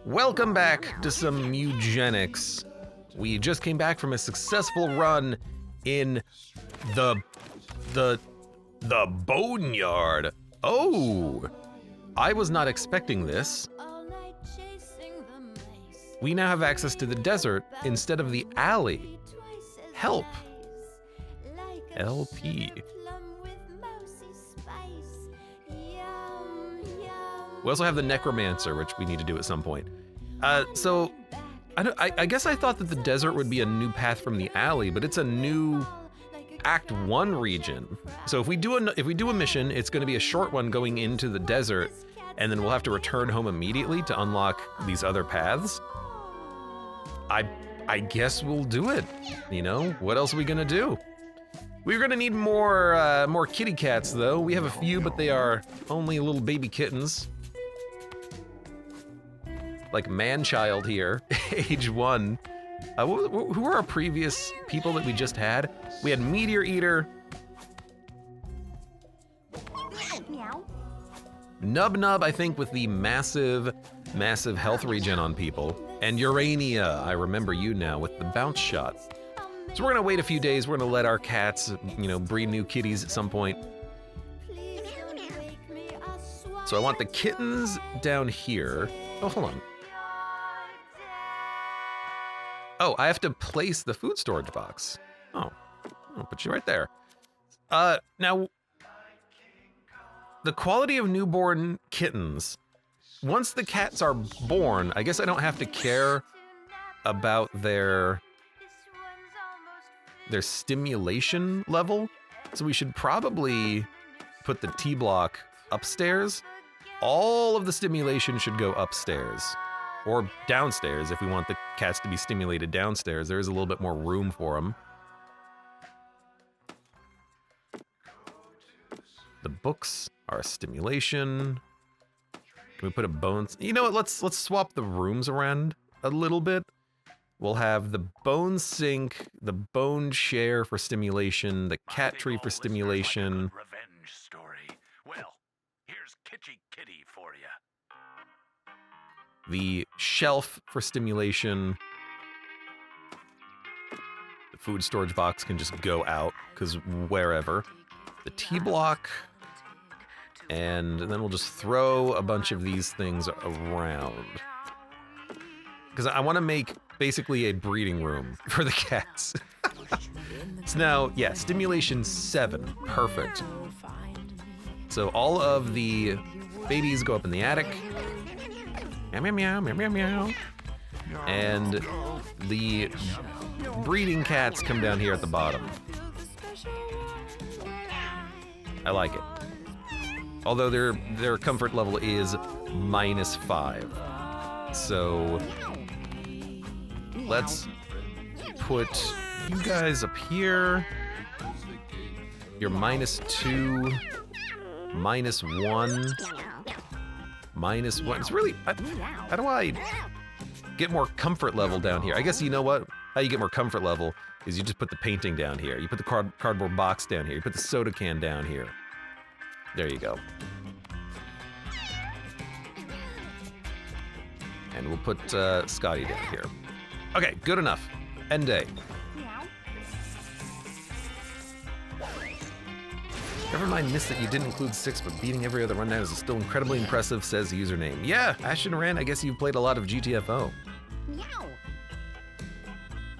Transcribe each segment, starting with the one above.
Welcome back to some Mewgenics. We just came back from a successful run in the boneyard. Oh, I was not expecting this. We now have access to the desert instead of the alley. Help. LP. We also have the necromancer, which we need to do at some point. So I guess I thought that the desert would be a new path from the alley, but it's a new Act 1 region. So if we do a mission, it's going to be a short one going into the desert, and then we'll have to return home immediately to unlock these other paths. I guess we'll do it. You know, what else are we gonna do? We're gonna need more kitty cats, though. We have a few, but they are only little baby kittens. Like man-child here, age 1. Who were our previous people that we just had? We had Meteor Eater. Nub, I think, with the massive health regen on people. And Urania, I remember you now, with the bounce shot. So we're gonna wait a few days. We're gonna let our cats, you know, breed new kitties at some point. So I want the kittens down here. Oh, hold on. Oh, I have to place the food storage box. Oh, I'll put you right there. Now, the quality of newborn kittens. Once the cats are born, I guess I don't have to care about their stimulation level. So we should probably put the T-block upstairs. All of the stimulation should go upstairs. Or downstairs if we want the cats to be stimulated downstairs. There is a little bit more room for them. The books are a stimulation. Can we put a bones? You know what? Let's swap the rooms around a little bit. We'll have the bone sink, the bone chair for stimulation, the cat tree for stimulation. Revenge story. Well, here's Kitty for you. The shelf for stimulation. The food storage box can just go out, because wherever. The T-block. And then we'll just throw a bunch of these things around. Because I want to make basically a breeding room for the cats. So now, yeah, stimulation 7, perfect. So all of the babies go up in the attic. Meow, meow, meow, meow, meow, meow. And the breeding cats come down here at the bottom. I like it. Although their comfort level is -5. So let's put you guys up here. You're -2, -1, -1. It's really, how do I get more comfort level down here? I guess you know what? How you get more comfort level is you just put the painting down here. You put the cardboard box down here. You put the soda can down here. There you go. And we'll put Scotty down here. Okay, good enough. End day. Never mind this that you didn't include 6, but beating every other rundown is still incredibly impressive, says the username. Yeah, Ashton Rand, I guess you've played a lot of GTFO.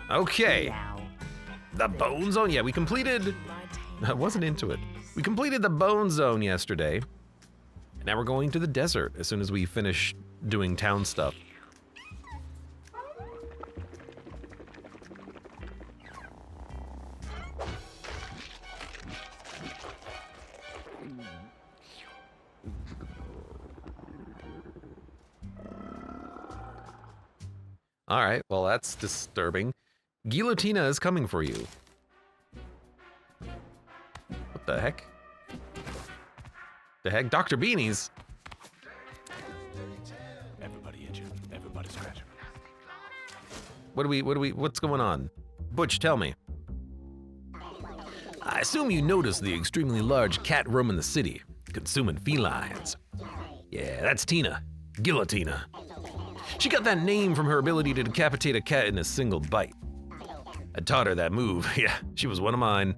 Okay. The Bone Zone, yeah, we completed... I wasn't into it. We completed the Bone Zone yesterday. And now we're going to the desert as soon as we finish doing town stuff. All right, well, that's disturbing. Guillotina is coming for you. What the heck? The heck? Dr. Beanies? Everybody itching. Everybody scratching. What's going on? Butch, tell me. I assume you noticed the extremely large cat roaming the city, consuming felines. Yeah, that's Tina. Guillotina. She got that name from her ability to decapitate a cat in a single bite. I taught her that move. Yeah, she was one of mine.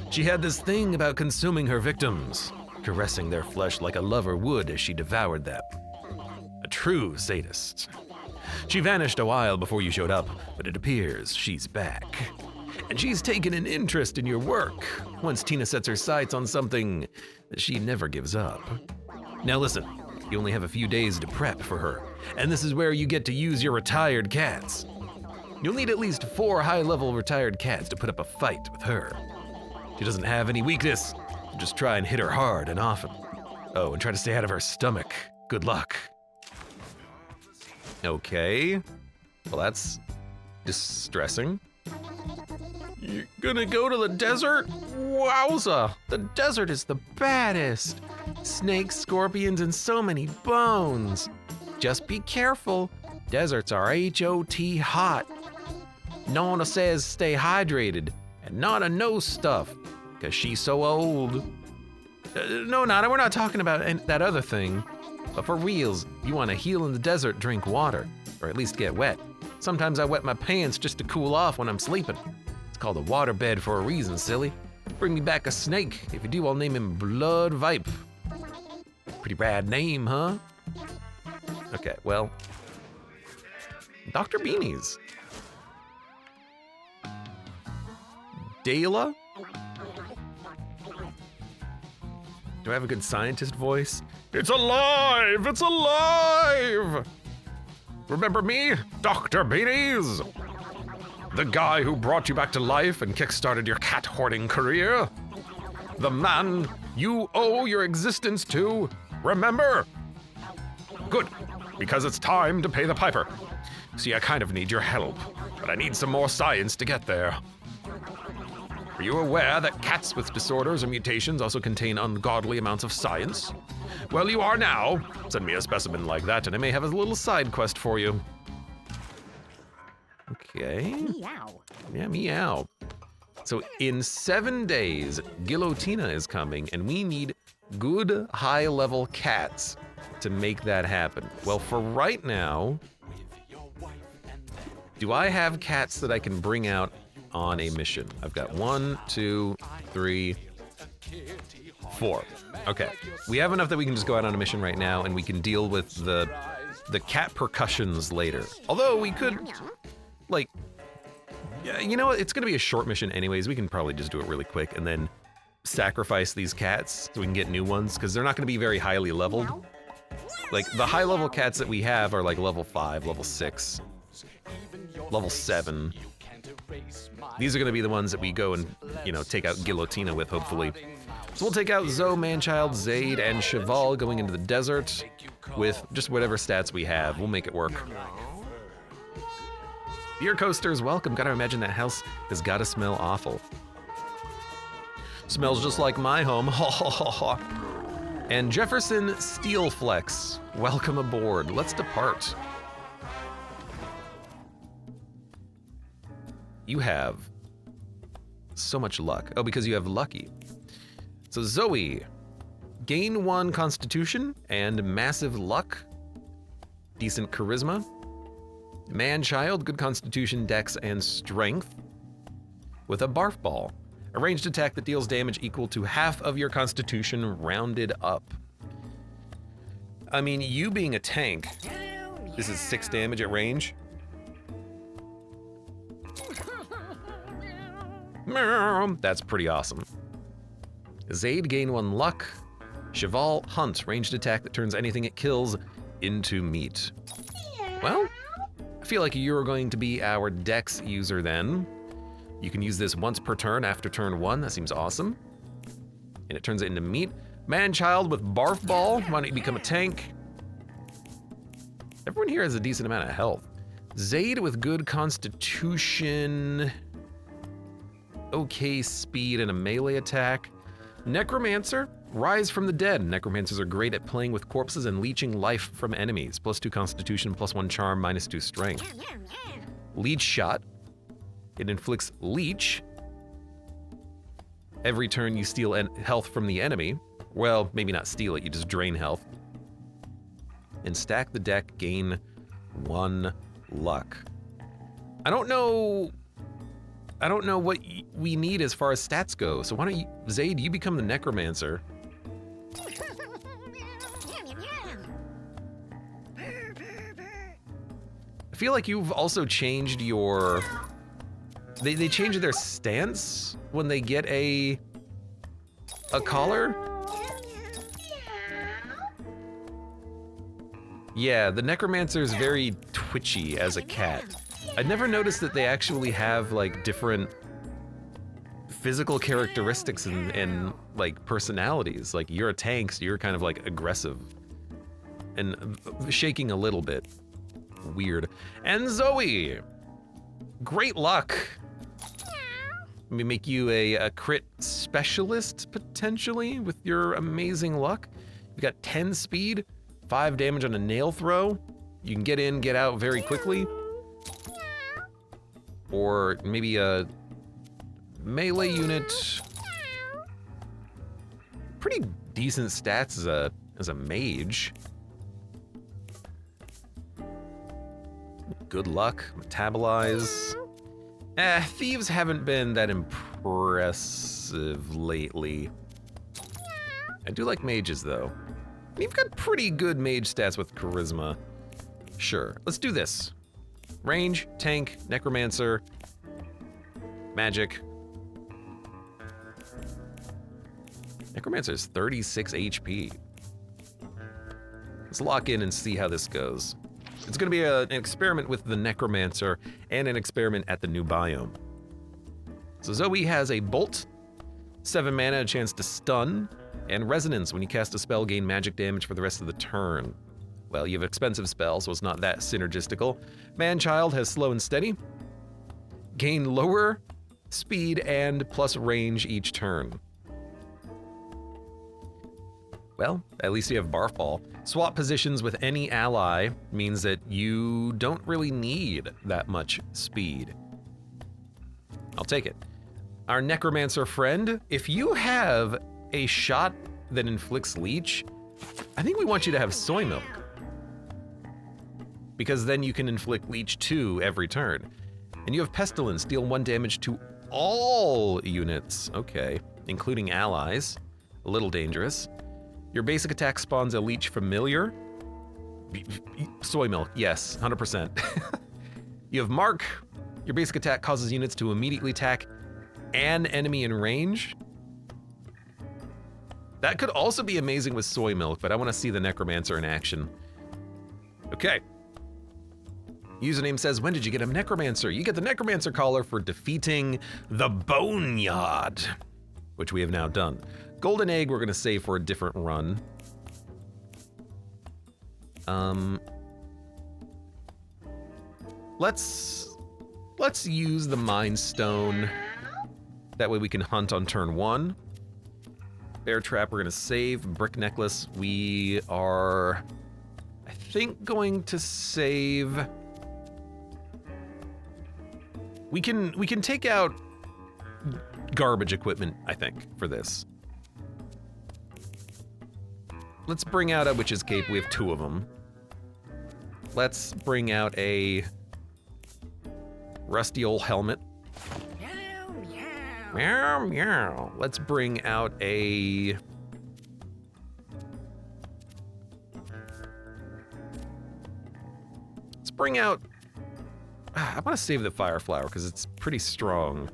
She had this thing about consuming her victims, caressing their flesh like a lover would as she devoured them. A true sadist. She vanished a while before you showed up, but it appears she's back. And she's taken an interest in your work. Once Tina sets her sights on something, she never gives up. Now listen, you only have a few days to prep for her, and this is where you get to use your retired cats. You'll need at least 4 high-level retired cats to put up a fight with her. She doesn't have any weakness, so just try and hit her hard and often. Oh, and try to stay out of her stomach. Good luck. Okay, well that's distressing. You're gonna go to the desert? Wowza! The desert is the baddest. Snakes, scorpions, and so many bones. Just be careful. Deserts are H-O-T hot. Nona says stay hydrated, and Nana knows stuff, cause she's so old. No, Nana, we're not talking about that other thing. But for reals, you wanna heal in the desert, drink water, or at least get wet. Sometimes I wet my pants just to cool off when I'm sleeping. It's called a waterbed for a reason, silly. Bring me back a snake. If you do, I'll name him Blood Vipe. Pretty rad name, huh? Okay, well, Dr. Beanies. Dela? Do I have a good scientist voice? It's alive! It's alive! Remember me, Dr. Beanies? The guy who brought you back to life and kickstarted your cat hoarding career? The man you owe your existence to, remember? Good, because it's time to pay the piper. See, I kind of need your help, but I need some more science to get there. Are you aware that cats with disorders or mutations also contain ungodly amounts of science? Well, you are now. Send me a specimen like that and I may have a little side quest for you. Okay. Meow. Yeah, meow. So in 7 days, Guillotina is coming and we need good high-level cats to make that happen. Well, for right now, do I have cats that I can bring out on a mission? I've got 1, 2, 3, 4. Okay, we have enough that we can just go out on a mission right now and we can deal with the cat percussions later. Although we could, like, yeah, you know what? It's gonna be a short mission anyways. We can probably just do it really quick and then sacrifice these cats so we can get new ones because they're not gonna be very highly leveled. Like, the high level cats that we have are like level 5, level 6, level 7. These are gonna be the ones that we go and, you know, take out Guillotina with, hopefully. So we'll take out Zoe, Manchild, Zaid, and Cheval going into the desert with just whatever stats we have. We'll make it work. Beer coasters, welcome. Gotta imagine that house has gotta smell awful. Smells just like my home. And Jefferson Steelflex, welcome aboard. Let's depart. You have so much luck. Oh, because you have Lucky. So Zoe, gain 1 constitution and massive luck. Decent charisma. Man-child, good constitution, dex, and strength. With a barf ball. A ranged attack that deals damage equal to half of your constitution rounded up. I mean, you being a tank, this is 6 damage at range. That's pretty awesome. Zaid, gain 1 luck. Cheval, hunt, ranged attack that turns anything it kills into meat. Well, I feel like you're going to be our dex user then. You can use this once per turn after turn 1, that seems awesome. And it turns it into meat. Man-child with barf ball, why don't you become a tank? Everyone here has a decent amount of health. Zaid with good constitution, okay speed, and a melee attack. Necromancer, rise from the dead. Necromancers are great at playing with corpses and leeching life from enemies. +2 constitution, +1 charm, -2 strength. Leech shot, it inflicts leech. Every turn you steal health from the enemy. Well, maybe not steal it, you just drain health. And stack the deck, gain 1 luck. I don't know what we need as far as stats go, so why don't you, Zaid, you become the necromancer. I feel like you've also changed your... They change their stance when they get a collar? Yeah, the necromancer is very twitchy as a cat. I never noticed that they actually have like different physical characteristics and like personalities. Like you're a tank, so you're kind of like aggressive and shaking a little bit. Weird. And Zoe, great luck. Let me make you a crit specialist potentially with your amazing luck. You've got 10 speed, 5 damage on a nail throw. You can get in, get out very quickly. Or maybe a melee unit. Pretty decent stats as a mage. Good luck, metabolize. Thieves haven't been that impressive lately. I do like mages though. You've got pretty good mage stats with charisma. Sure, let's do this. Range, tank, necromancer, magic. Necromancer is 36 HP. Let's lock in and see how this goes. It's gonna be an experiment with the necromancer and an experiment at the new biome. So Zoe has a bolt, 7 mana, a chance to stun, and resonance. When you cast a spell, gain magic damage for the rest of the turn. Well, you have expensive spells, so it's not that synergistical. Man-child has slow and steady. Gain lower speed and plus range each turn. Well, at least you have Barf Ball. Swap positions with any ally means that you don't really need that much speed. I'll take it. Our necromancer friend, if you have a shot that inflicts leech, I think we want you to have soy milk. Because then you can inflict leech 2 every turn. And you have pestilence, deal 1 damage to all units. Okay, including allies. A little dangerous. Your basic attack spawns a leech familiar. Soy milk, yes, 100%. You have mark. Your basic attack causes units to immediately attack an enemy in range. That could also be amazing with soy milk, but I want to see the necromancer in action. Okay. Username says, when did you get a necromancer? You get the necromancer collar for defeating the Boneyard, which we have now done. Golden egg we're gonna save for a different run. Let's use the Mind Stone. That way we can hunt on turn 1. Bear Trap we're gonna save. Brick Necklace we are, I think, going to save. We can take out garbage equipment, I think, for this. Let's bring out a Witch's Cape. We have 2 of them. Let's bring out a rusty old helmet. Meow, meow. Let's bring out a... Let's bring out... I want to save the Fire Flower because it's pretty strong.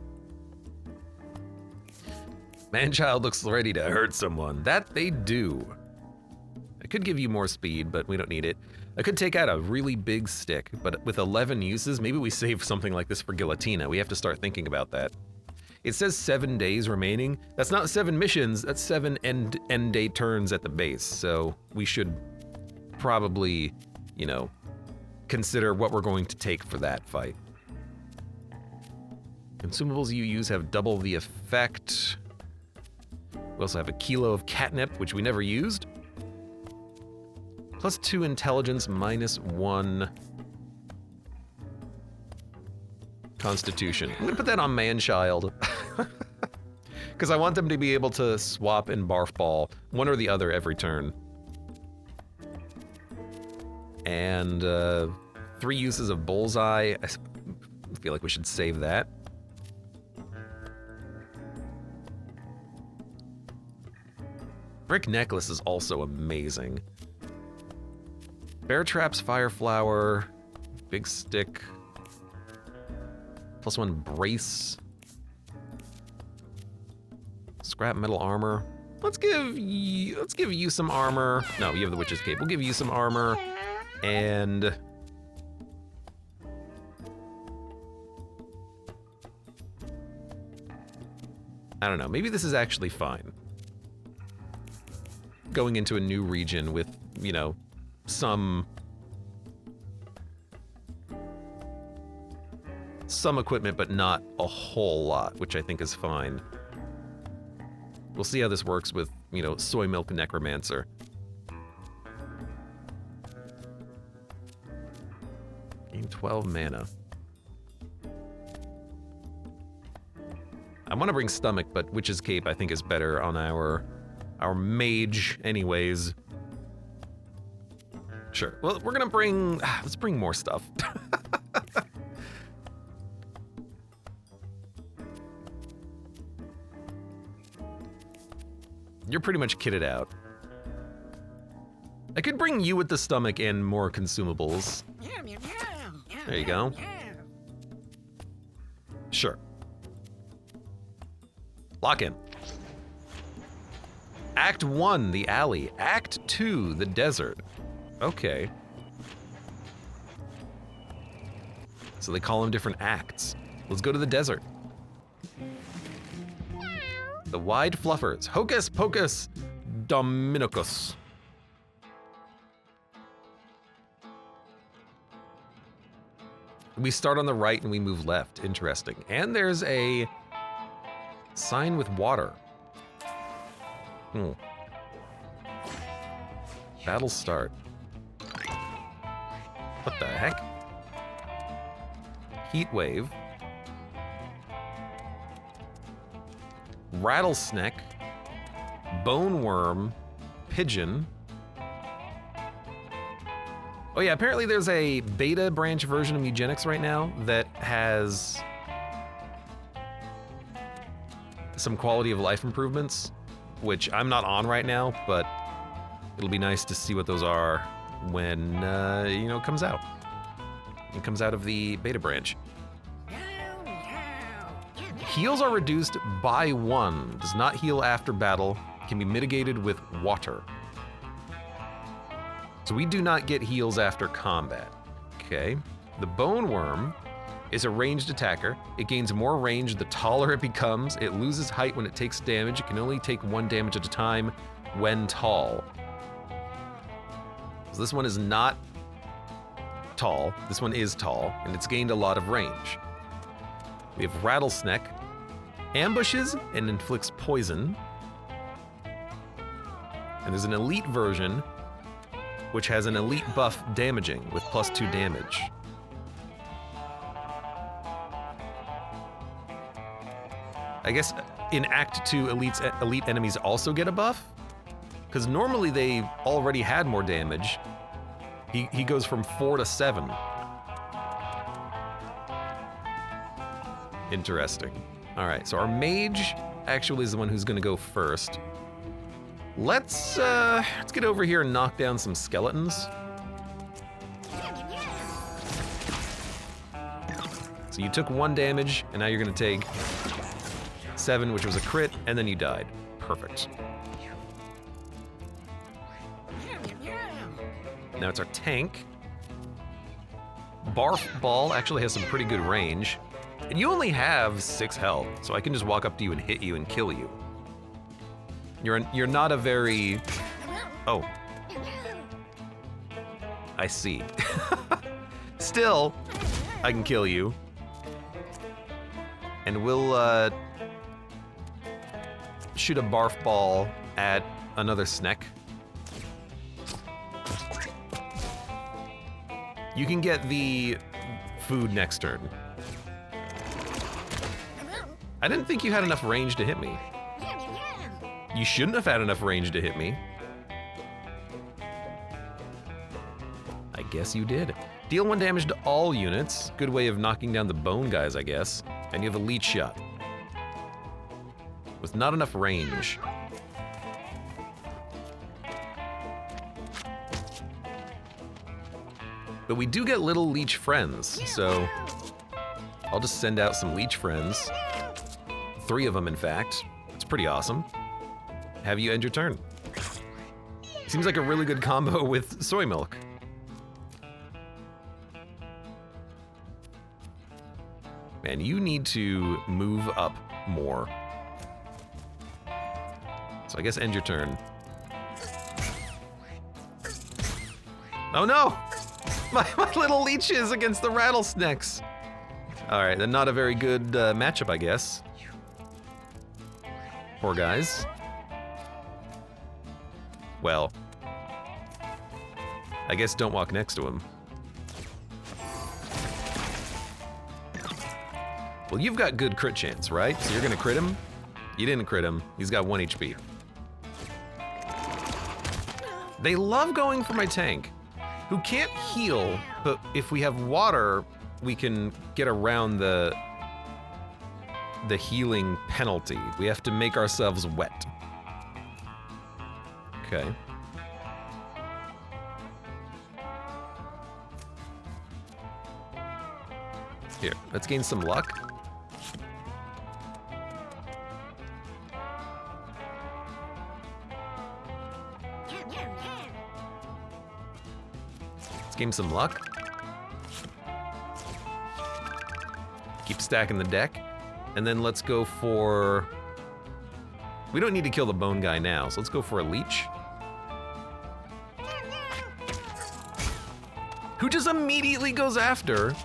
Man-child looks ready to hurt someone. That they do. I could give you more speed, but we don't need it. I could take out a really big stick, but with 11 uses, maybe we save something like this for Guillotina. We have to start thinking about that. It says 7 days remaining. That's not 7 missions, that's 7 end day turns at the base. So we should probably, you know, consider what we're going to take for that fight. Consumables you use have double the effect. We also have a kilo of catnip, which we never used. Plus 2 intelligence, minus 1 constitution. I'm gonna put that on man-child. Because I want them to be able to swap and barf ball, one or the other every turn. And 3 uses of bullseye. I feel like we should save that. Brick necklace is also amazing. Bear traps, fire flower, big stick, +1 brace, scrap metal armor. Let's give you some armor. No, you have the witch's cape. We'll give you some armor, and I don't know. Maybe this is actually fine. Going into a new region with, you know, some equipment, but not a whole lot, which I think is fine. We'll see how this works with, you know, soy milk necromancer. Gain 12 mana. I want to bring stomach, but witch's cape I think is better on our mage anyways. Sure. Well, we're gonna bring, let's bring more stuff. You're pretty much kitted out. I could bring you with the stomach and more consumables. There you go. Sure. Lock in. Act 1, the alley. Act 2, the desert. Okay. So they call them different acts. Let's go to the desert. The wide fluffers. Hocus pocus dominicus. We start on the right and we move left. Interesting. And there's a sign with water. Battle start. What the heck? Heat wave. Rattlesnake. Bone worm. Pigeon. Oh yeah, apparently there's a beta branch version of Mewgenics right now that has some quality of life improvements, which I'm not on right now, but it'll be nice to see what those are when, you know, it comes out. It comes out of the beta branch. Heals are reduced by 1. Does not heal after battle. Can be mitigated with water. So we do not get heals after combat. Okay. The bone worm is a ranged attacker. It gains more range the taller it becomes. It loses height when it takes damage. It can only take 1 damage at a time when tall. So this one is not tall. This one is tall, and it's gained a lot of range. We have Rattlesnake. Ambushes and inflicts poison. And there's an elite version which has an elite buff damaging with +2 damage. I guess in Act 2, elite enemies also get a buff? Because normally they already had more damage. He goes from 4 to 7. Interesting. All right, so our mage actually is the one who's gonna go first. Let's get over here and knock down some skeletons. So you took 1 damage, and now you're gonna take 7, which was a crit, and then you died. Perfect. Now it's our tank. Barf Ball actually has some pretty good range. And you only have 6 health, so I can just walk up to you and hit you and kill you. You're not a very... Oh. I see. Still, I can kill you. And we'll, shoot a barf ball at another snake. You can get the food next turn. I didn't think you had enough range to hit me. You shouldn't have had enough range to hit me. I guess you did. Deal 1 damage to all units. Good way of knocking down the bone guys, I guess. And you have a leech shot. With not enough range. But we do get little leech friends, so I'll just send out some leech friends. 3 of them, in fact. It's pretty awesome. Have you end your turn. Seems like a really good combo with soy milk. Man, you need to move up more. So I guess end your turn. Oh no! My little leeches against the rattlesnakes. All right, then not a very good matchup, I guess. Poor guys. Well, I guess don't walk next to him. Well, you've got good crit chance, right? So you're gonna crit him? You didn't crit him. He's got 1 HP. They love going for my tank, who can't heal, but if we have water, we can get around the healing penalty. We have to make ourselves wet. Okay. Here, let's gain some luck. Let's gain some luck. Keep stacking the deck. And then let's go for... We don't need to kill the bone guy now, so let's go for a leech. Who just immediately goes after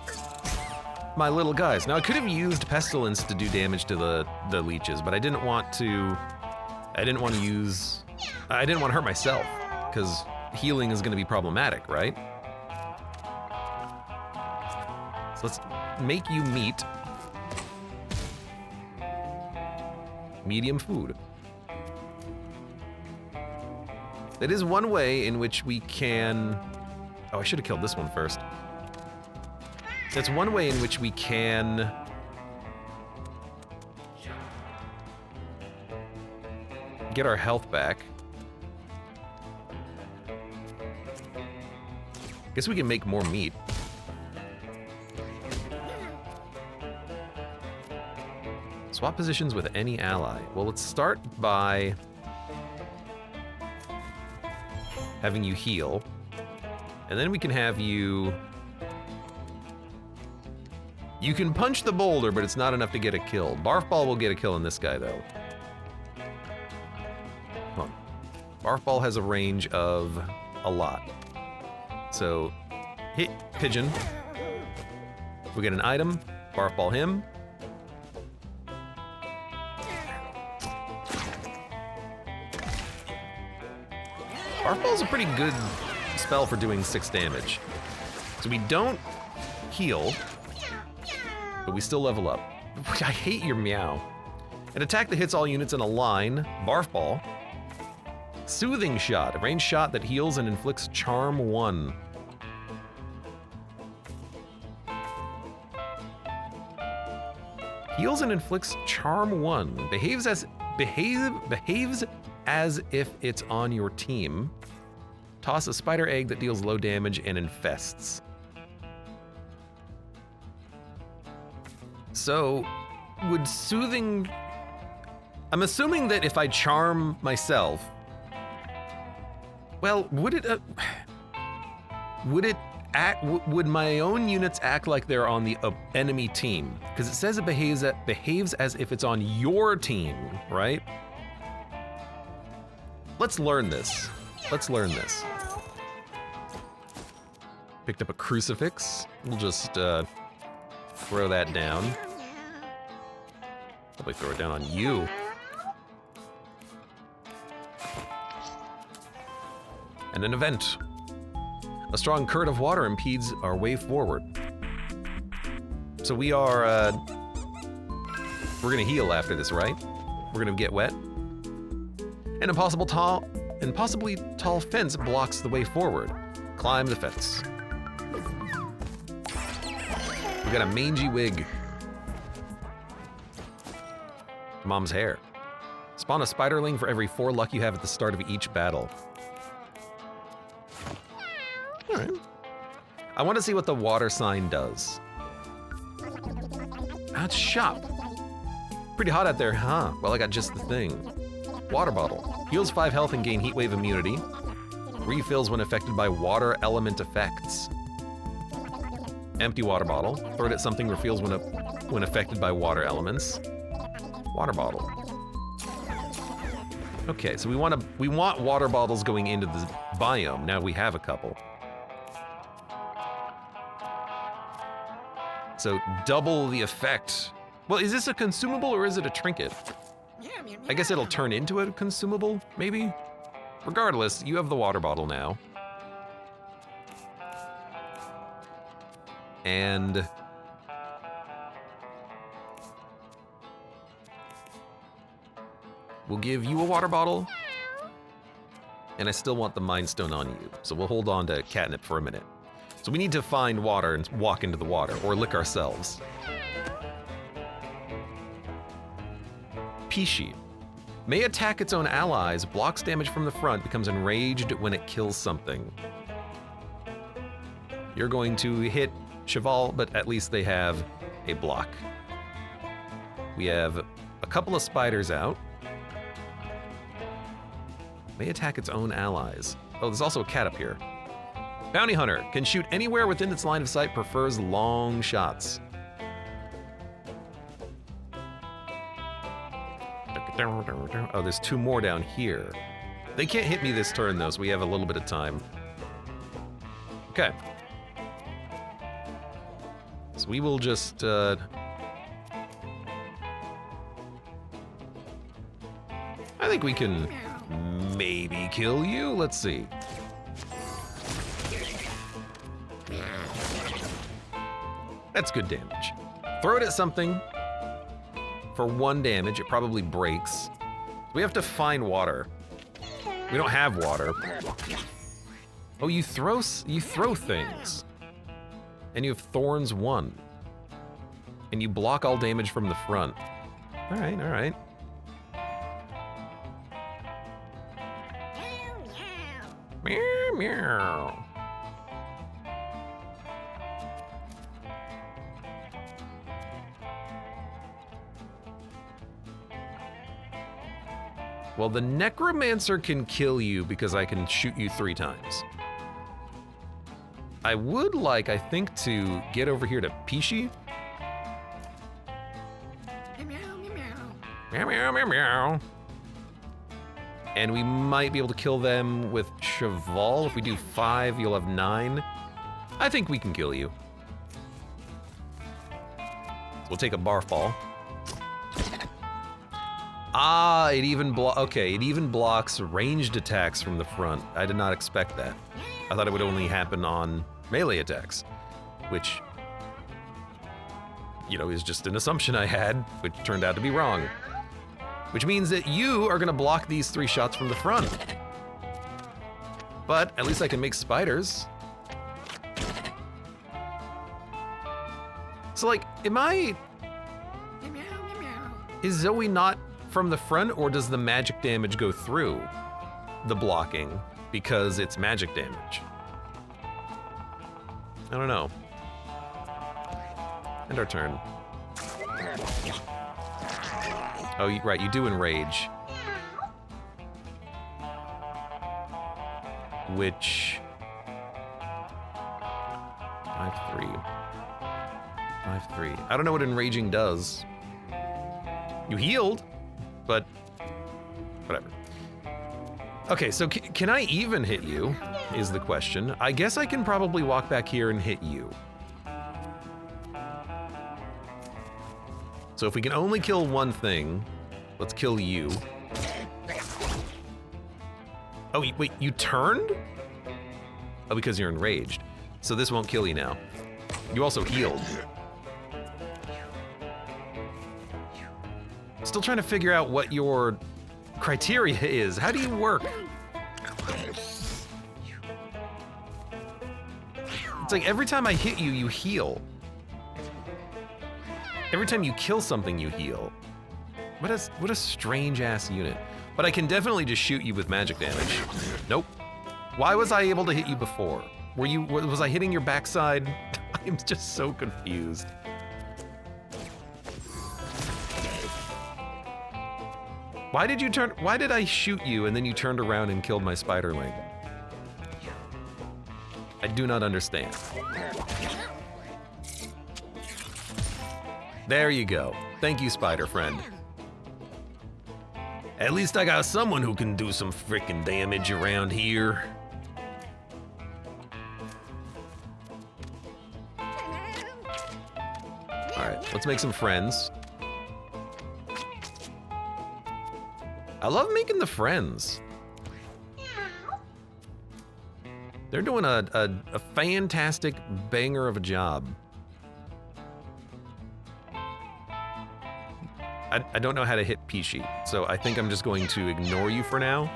my little guys. Now I could have used Pestilence to do damage to the leeches, but I didn't want to use... I didn't want to hurt myself, because healing is going to be problematic, right? So let's make you meat. Medium food. That is one way in which we can... Oh, I should have killed this one first. That's one way in which we can... get our health back. Guess we can make more meat. Swap positions with any ally. Well, let's start by having you heal. And then we can have you... You can punch the boulder, but it's not enough to get a kill. Barf Ball will get a kill on this guy, though. Come on. Barf Ball has a range of a lot. So, hit Pigeon. We get an item. Barf Ball him. Barf Ball's a pretty good spell for doing 6 damage. So we don't heal, but we still level up. I hate your meow. An attack that hits all units in a line, Barf Ball. Soothing Shot, a ranged shot that heals and inflicts Charm 1. Heals and inflicts Charm 1. Behaves as if it's on your team. Toss a spider egg that deals low damage and infests. So, would soothing... I'm assuming that if I charm myself... Well, would it act... Would my own units act like they're on the enemy team? Because it says it behaves as if it's on your team, right? Let's learn this. Let's learn this. Picked up a crucifix. We'll just throw that down. Probably throw it down on you. And an event. A strong current of water impedes our way forward. So we are, we're gonna heal after this, right? We're gonna get wet. An impossibly tall fence blocks the way forward. Climb the fence. got a mangy wig. Mom's hair. Spawn a spiderling for every 4 luck you have at the start of each battle. Alright. I want to see what the water sign does. Ah, it's shop. Pretty hot out there, huh? Well, I got just the thing. Water bottle. Heals 5 health and gain heat wave immunity. Refills when affected by water element effects. Empty water bottle. Throw it at something, refills when affected by water elements. Water bottle. Okay, so we want water bottles going into the biome. Now we have a couple. So double the effect. Well, is this a consumable or is it a trinket? I guess it'll turn into a consumable, maybe? Regardless, you have the water bottle now. And we'll give you a water bottle. And I still want the Mind Stone on you, so we'll hold on to catnip for a minute. So we need to find water and walk into the water, or lick ourselves. Pishi. May attack its own allies, blocks damage from the front, becomes enraged when it kills something. You're going to hit Cheval, but at least they have a block. We have a couple of spiders out. May attack its own allies. Oh, there's also a cat up here. Bounty Hunter can shoot anywhere within its line of sight, prefers long shots. Oh, there's 2 more down here. They can't hit me this turn, though, so we have a little bit of time. Okay. So we will just, I think we can maybe kill you. Let's see. That's good damage. Throw it at something. For 1 damage, it probably breaks. We have to find water. We don't have water. Oh, you throw things. And you have thorns 1. And you block all damage from the front. All right, all right. Meow, meow. Well, the Necromancer can kill you because I can shoot you 3 times. I would like, I think, to get over here to Pishi. Meow, meow, meow, meow. And we might be able to kill them with Cheval. If we do 5, you'll have 9. I think we can kill you. So we'll take a barf ball. Ah, it even blocks ranged attacks from the front. I did not expect that. I thought it would only happen on melee attacks, which, you know, is just an assumption I had, which turned out to be wrong. Which means that you are gonna block these 3 shots from the front. But at least I can make spiders. So, like, is Zoe not from the front, or does the magic damage go through the blocking because it's magic damage? I don't know. End our turn. Oh, right, you do enrage. Which... 5-3. 5-3. I don't know what enraging does. You healed, but whatever. Okay, so can I even hit you, is the question. I guess I can probably walk back here and hit you. So if we can only kill 1 thing, let's kill you. Oh, wait, you turned? Oh, because you're enraged. So this won't kill you now. You also healed. Still trying to figure out what your criteria is. How do you work? It's like every time I hit you, you heal. Every time you kill something, you heal. What a strange-ass unit. But I can definitely just shoot you with magic damage. Nope. Why was I able to hit you before? Was I hitting your backside? I'm just so confused. Why did I shoot you and then you turned around and killed my spiderling? I do not understand. There you go. Thank you, spider friend. At least I got someone who can do some freaking damage around here. Alright, let's make some friends. I love making the friends. They're doing a fantastic banger of a job. I don't know how to hit Peachy, so I think I'm just going to ignore you for now.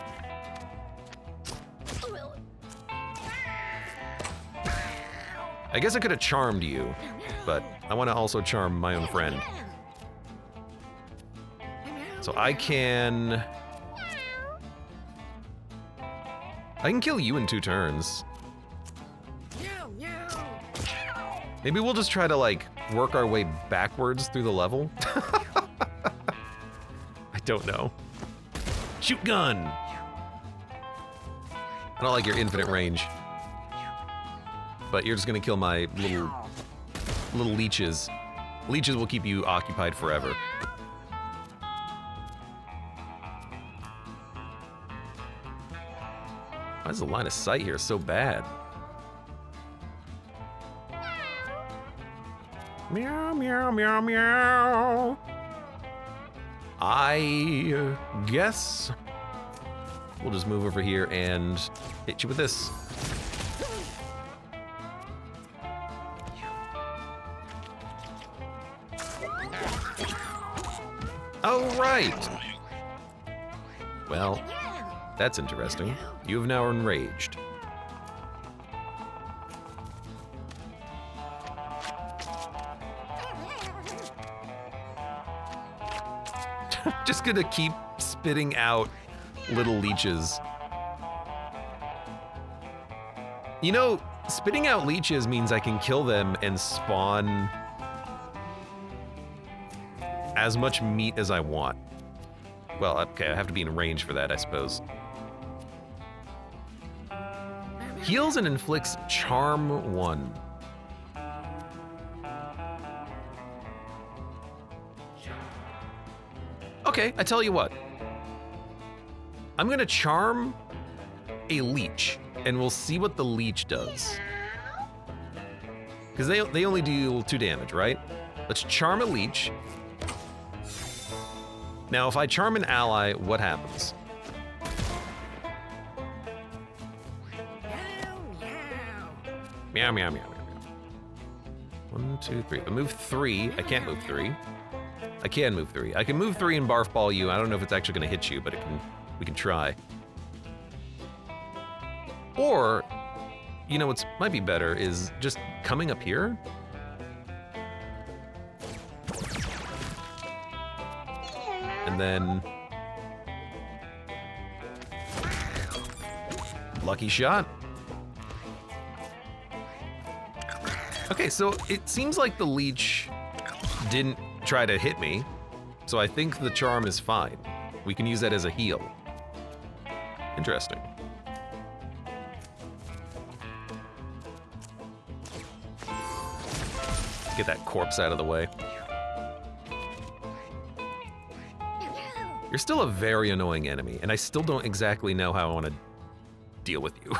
I guess I could have charmed you, but I want to also charm my own friend. So I can kill you in 2 turns. Maybe we'll just try to, like, work our way backwards through the level. I don't know. Shoot gun! I don't like your infinite range. But you're just gonna kill my little leeches. Leeches will keep you occupied forever. Why is the line of sight here so bad? Meow, meow, meow, meow. I guess we'll just move over here and hit you with this. Oh, right. Well, that's interesting. You have now enraged. Just gonna keep spitting out little leeches. You know, spitting out leeches means I can kill them and spawn as much meat as I want. Well, okay, I have to be in range for that, I suppose. Heals and inflicts charm 1. Okay, I tell you what. I'm gonna charm a leech, and we'll see what the leech does. Because they only deal 2 damage, right? Let's charm a leech. Now, if I charm an ally, what happens? Meow, meow, meow, meow, meow. 1, 2, 3. I move 3. I can't move 3. I can move 3. I can move 3 and barf ball you. I don't know if it's actually gonna hit you, but we can try. Or, you know what's might be better is just coming up here. And then lucky shot. Okay, so it seems like the leech didn't try to hit me, so I think the charm is fine. We can use that as a heal. Interesting. Get that corpse out of the way. You're still a very annoying enemy, and I still don't exactly know how I want to deal with you.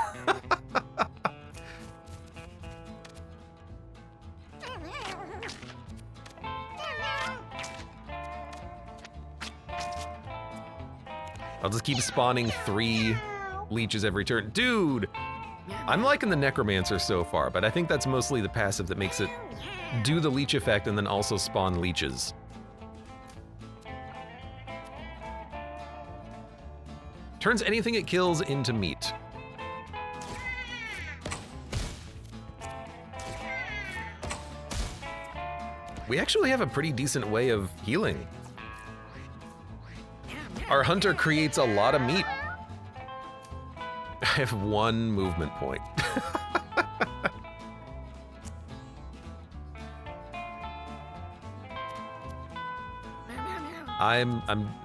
I'll just keep spawning 3 leeches every turn. Dude! I'm liking the Necromancer so far, but I think that's mostly the passive that makes it do the leech effect and then also spawn leeches. Turns anything it kills into meat. We actually have a pretty decent way of healing. Our hunter creates a lot of meat. I have 1 movement point.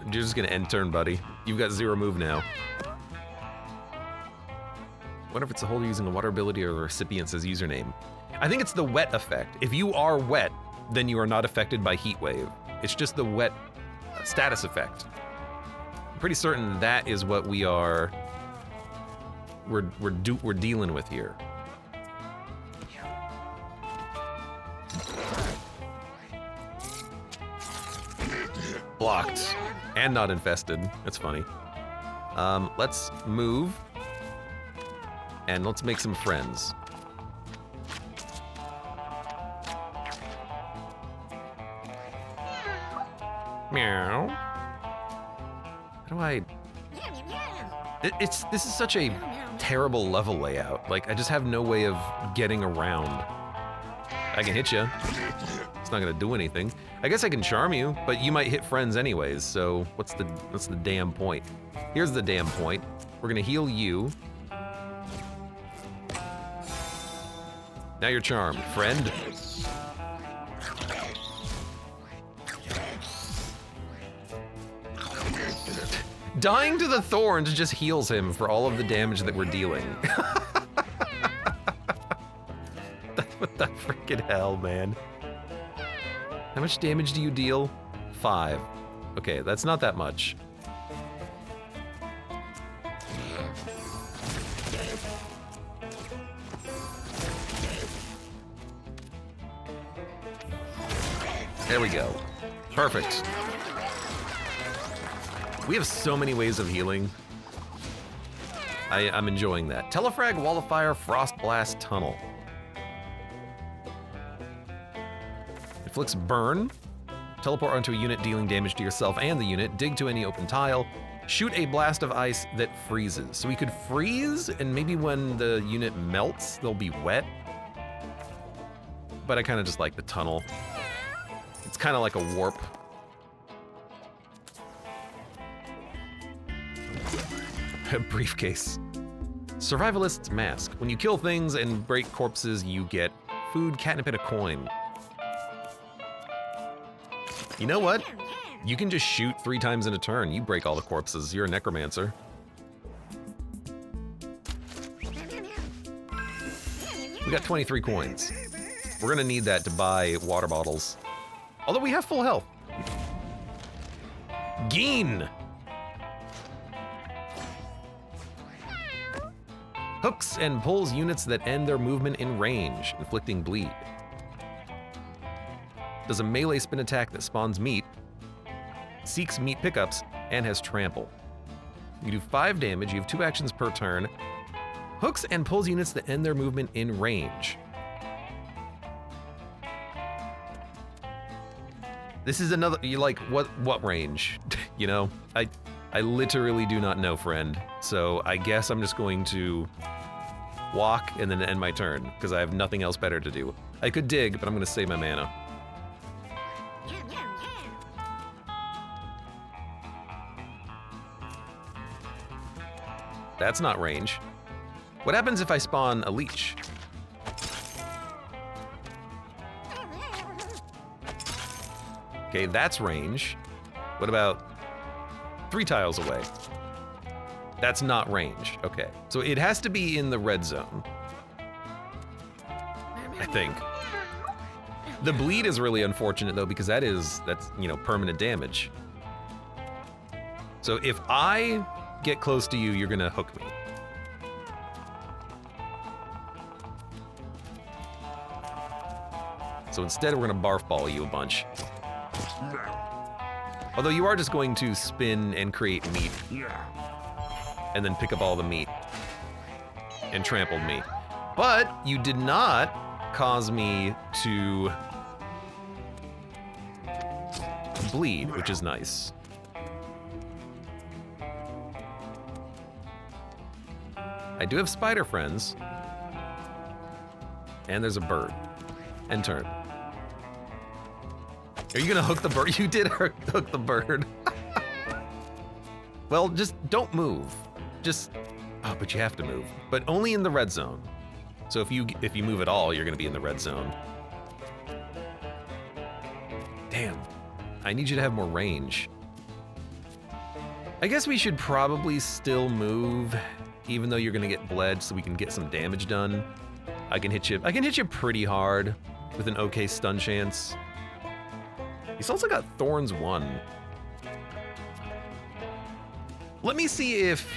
You're just gonna end turn, buddy. You've got 0 move now. Wonder if it's the holder using a water ability or the recipient's username. I think it's the wet effect. If you are wet, then you are not affected by heat wave. It's just the wet status effect. I'm pretty certain that is what we're dealing with here. Blocked and not infested. That's funny. Let's move and let's make some friends. Meow. How do I... This is such a terrible level layout. Like, I just have no way of getting around. I can hit you. It's not gonna do anything. I guess I can charm you, but you might hit friends anyways, so what's the damn point? Here's the damn point. We're gonna heal you. Now you're charmed, friend. Dying to the thorns just heals him for all of the damage that we're dealing. What the freaking hell, man? How much damage do you deal? 5. Okay, that's not that much. There we go. Perfect. We have so many ways of healing. I'm enjoying that. Telefrag, Wall of Fire, Frost Blast, Tunnel. Inflicts burn. Teleport onto a unit dealing damage to yourself and the unit. Dig to any open tile. Shoot a blast of ice that freezes. So we could freeze, and maybe when the unit melts, they'll be wet. But I kind of just like the tunnel. It's kind of like a warp. A briefcase. Survivalist's Mask. When you kill things and break corpses, you get food, catnip, and a coin. You know what? You can just shoot 3 times in a turn. You break all the corpses. You're a necromancer. We got 23 coins. We're gonna need that to buy water bottles. Although we have full health. Geen! Hooks and pulls units that end their movement in range, inflicting bleed. Does a melee spin attack that spawns meat, seeks meat pickups, and has trample. You do 5 damage, you have 2 actions per turn. Hooks and pulls units that end their movement in range. This is another, you like, what range? You know, I literally do not know, friend. So I guess I'm just going to walk and then end my turn, because I have nothing else better to do. I could dig, but I'm gonna save my mana. That's not range. What happens if I spawn a leech? Okay, that's range. What about 3 tiles away? That's not range. Okay, so it has to be in the red zone, I think. The bleed is really unfortunate though, because that's, you know, permanent damage. So if I get close to you, you're gonna hook me. So instead, we're gonna barf ball you a bunch. Although you are just going to spin and create meat. And then pick up all the meat. And trampled me. But you did not cause me to bleed, which is nice. I do have spider friends. And there's a bird. End turn. Are you gonna hook the bird? You did hook the bird. Well, just don't move. Just, oh, but you have to move. But only in the red zone. So if you move at all, you're gonna be in the red zone. Damn, I need you to have more range. I guess we should probably still move, even though you're gonna get bled, so we can get some damage done. I can hit you pretty hard with an okay stun chance. He's also got Thorns 1. Let me see if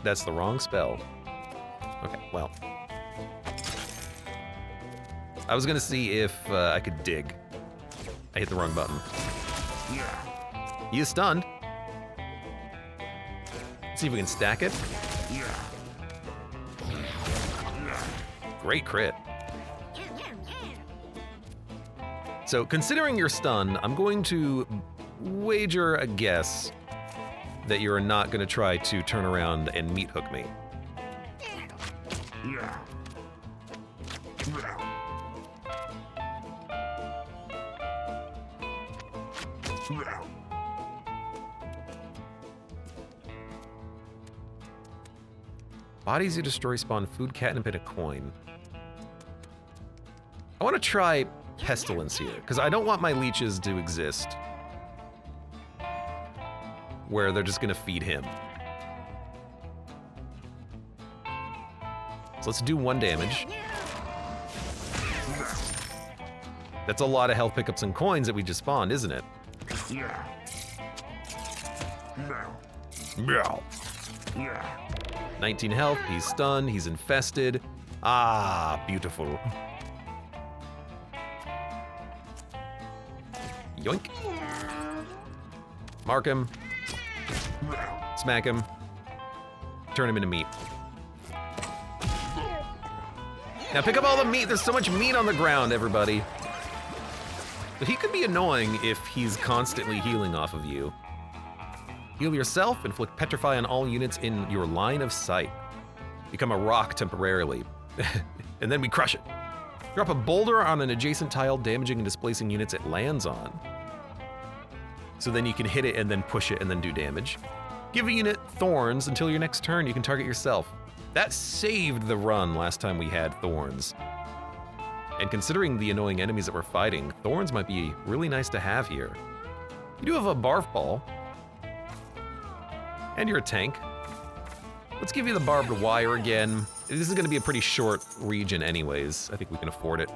that's the wrong spell. Okay, well. I was gonna see if I could dig. I hit the wrong button. He is stunned. Let's see if we can stack it. Great crit. So considering your stun, I'm going to wager a guess that you're not going to try to turn around and meat hook me. Bodies you destroy spawn food, catnip, and a coin. I want to try pestilence here, because I don't want my leeches to exist where they're just going to feed him. So let's do 1 damage. That's a lot of health pickups and coins that we just spawned, isn't it? Meow. 19 health, he's stunned, he's infested. Ah, beautiful. Yoink. Mark him. Smack him. Turn him into meat. Now pick up all the meat. There's so much meat on the ground, everybody. But he could be annoying if he's constantly healing off of you. Heal yourself, inflict petrify on all units in your line of sight. Become a rock temporarily. And then we crush it. Drop a boulder on an adjacent tile, damaging and displacing units it lands on. So then you can hit it and then push it and then do damage. Give a unit thorns until your next turn. You can target yourself. That saved the run last time we had thorns. And considering the annoying enemies that we're fighting, thorns might be really nice to have here. You do have a barf ball. And you're a tank. Let's give you the barbed wire again. This is gonna be a pretty short region anyways. I think we can afford it.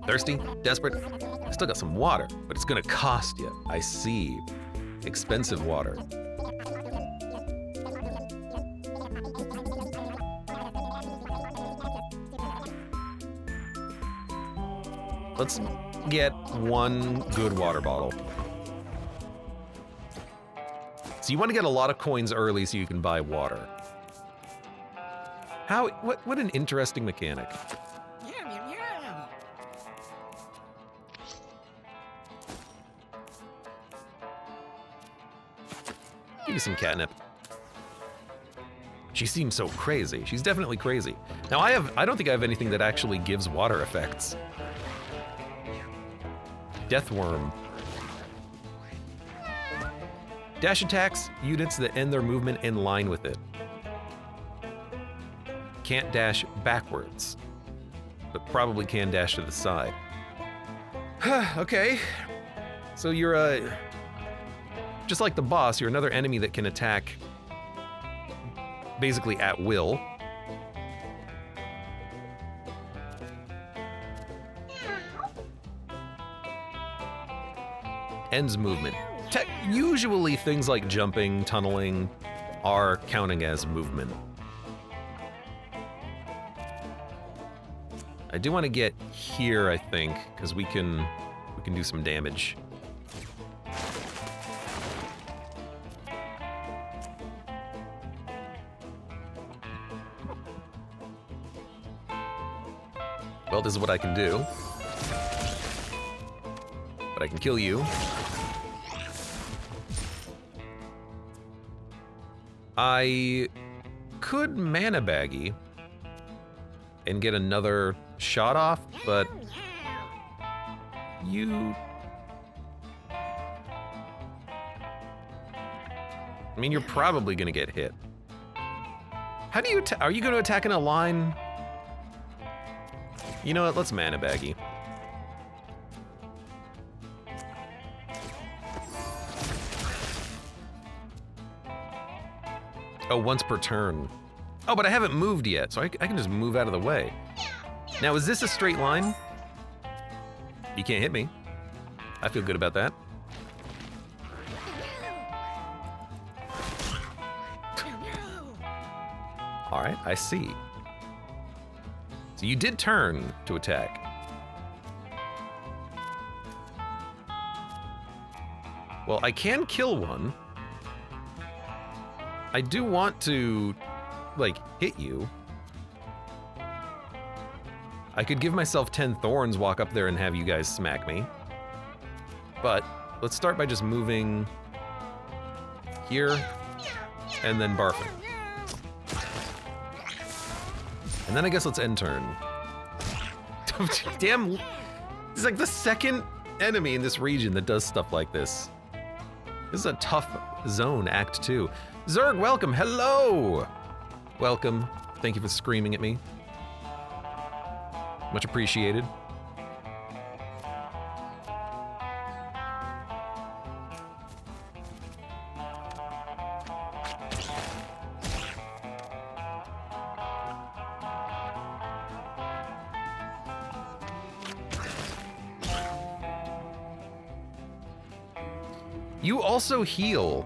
Thirsty? Desperate? I still got some water, but it's gonna cost you. I see. Expensive water. Let's get 1 good water bottle. So you want to get a lot of coins early so you can buy water. What an interesting mechanic. Give you some catnip. She seems so crazy. She's definitely crazy. Now I don't think I have anything that actually gives water effects. Deathworm. Dash attacks units that end their movement in line with it. Can't dash backwards, but probably can dash to the side. Okay. So you're just like the boss, you're another enemy that can attack basically at will. Ends movement. Usually things like jumping, tunneling are counting as movement. I do want to get here, I think, because we can do some damage. Well, this is what I can do. But I can kill you. I could mana baggy and get another shot off, but You... I mean, you're probably gonna get hit. How do you... Are you gonna attack in a line? You know what? Let's mana baggy. Oh, once per turn. Oh, but I haven't moved yet, so I can just move out of the way. Now, is this a straight line? You can't hit me. I feel good about that. All right, I see. So you did turn to attack. Well, I can kill one. I do want to, like, hit you. I could give myself 10 thorns, walk up there and have you guys smack me. But let's start by just moving here and then barfing. And then I guess let's end turn. Damn, it's like the second enemy in this region that does stuff like this. This is a tough zone, Act 2. Zerg, welcome, hello! Welcome, thank you for screaming at me. Much appreciated. You also heal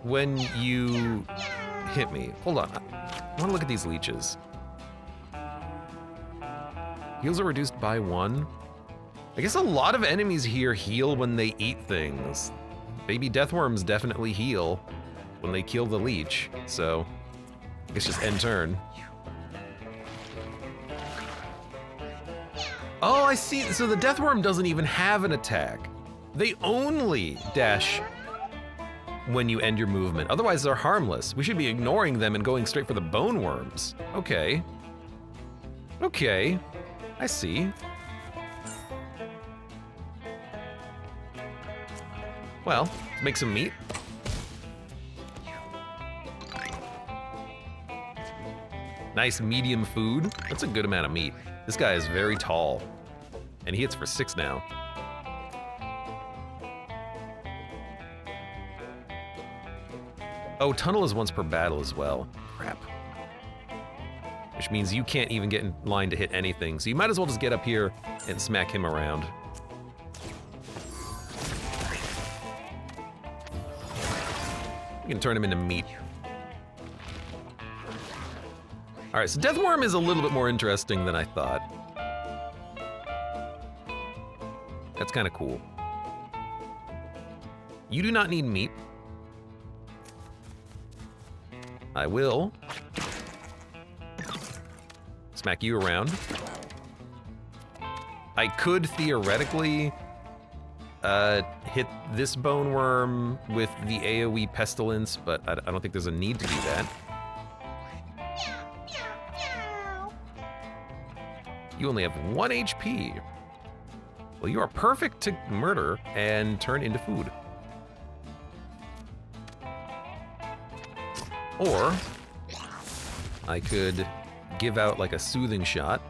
when you hit me. Hold on, I want to look at these leeches. Heals are reduced by 1. I guess a lot of enemies here heal when they eat things. Baby deathworms definitely heal when they kill the leech, so I guess just end turn. Oh, I see, so the deathworm doesn't even have an attack. They only dash when you end your movement. Otherwise, they're harmless. We should be ignoring them and going straight for the bone worms. Okay. Okay, I see. Well, let's make some meat. Nice medium food. That's a good amount of meat. This guy is very tall, and he hits for 6 now. Oh, tunnel is once per battle as well. Crap. Which means you can't even get in line to hit anything, so you might as well just get up here and smack him around. You can turn him into meat. All right, so Deathworm is a little bit more interesting than I thought. That's kind of cool. You do not need meat. I will smack you around. I could theoretically hit this bone worm with the AoE pestilence, but I don't think there's a need to do that. You only have 1 HP. Well, you are perfect to murder and turn into food. Or I could give out like a soothing shot.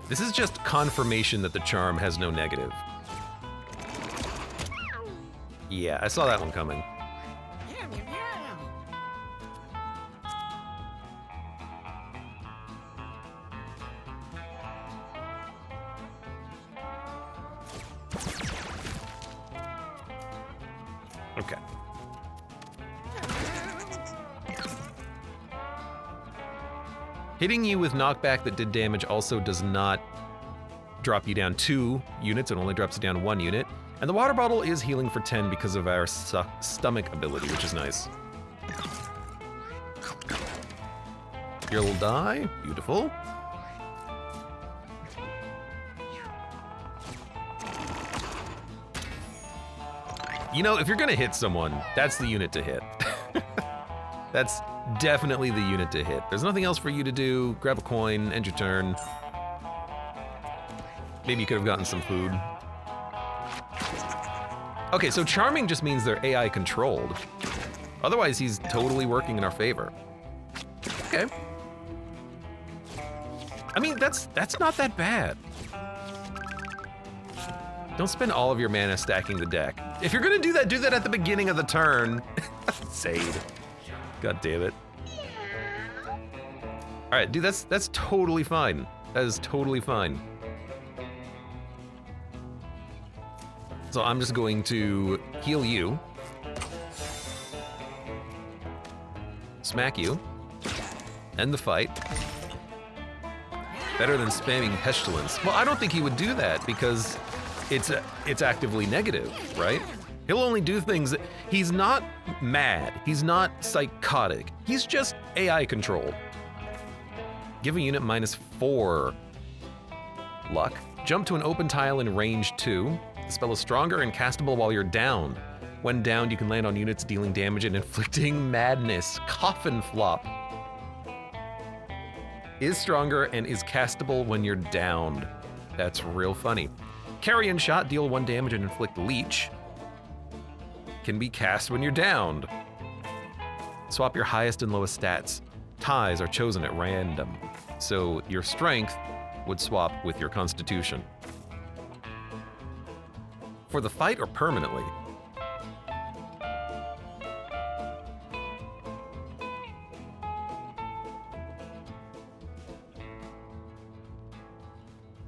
This is just confirmation that the charm has no negative. Yeah, I saw that one coming. Okay. Hitting you with knockback that did damage also does not drop you down 2 units, it only drops you down 1 unit. And the water bottle is healing for 10 because of our stomach ability, which is nice. You'll die, beautiful. You know, if you're gonna hit someone, that's the unit to hit. That's definitely the unit to hit. There's nothing else for you to do. Grab a coin, end your turn. Maybe you could have gotten some food. Okay, so charming just means they're AI controlled. Otherwise, he's totally working in our favor. Okay. I mean, that's not that bad. Don't spend all of your mana stacking the deck. If you're gonna do that at the beginning of the turn. Sade. God damn it. All right, dude, that's totally fine. That is totally fine. So I'm just going to heal you. Smack you. End the fight. Better than spamming Pestilence. Well, I don't think he would do that because it's actively negative, right? He'll only do things that, he's not mad, he's not psychotic, he's just AI controlled. Give a unit -4 luck. Jump to an open tile in range 2. The spell is stronger and castable while you're downed. When downed, you can land on units dealing damage and inflicting madness. Coffin Flop. Is stronger and is castable when you're downed. That's real funny. Carrion Shot, deal 1 damage and inflict leech. Can be cast when you're downed. Swap your highest and lowest stats. Ties are chosen at random, so your strength would swap with your constitution. For the fight or permanently?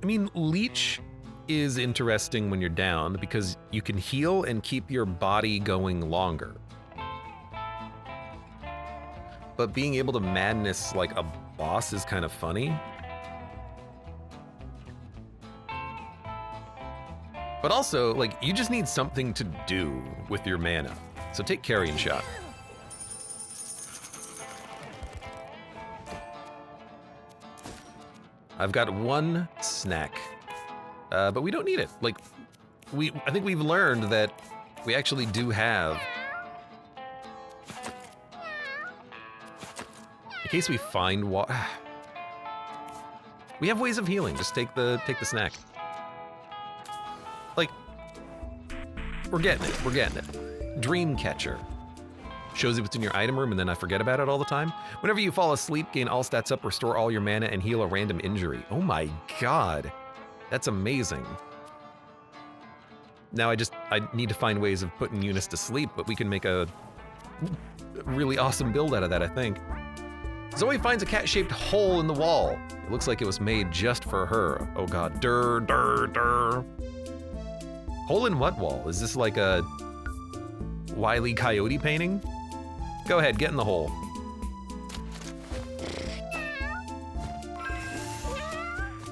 I mean, leech is interesting when you're down because you can heal and keep your body going longer. But being able to madness like a boss is kind of funny. But also, like, you just need something to do with your mana. So take Carrion Shot. I've got 1 snack. But we don't need it. Like, I think we've learned that we actually do have. In case we find we have ways of healing. Just take the snack. Like, we're getting it. We're getting it. Dreamcatcher. Shows you what's in your item room and then I forget about it all the time. Whenever you fall asleep, gain all stats up, restore all your mana, and heal a random injury. Oh my god. That's amazing. Now I need to find ways of putting units to sleep, but we can make a really awesome build out of that, I think. Zoe finds a cat-shaped hole in the wall. It looks like it was made just for her. Oh god, durr. Hole in what wall? Is this like a Wile E. Coyote painting? Go ahead, get in the hole.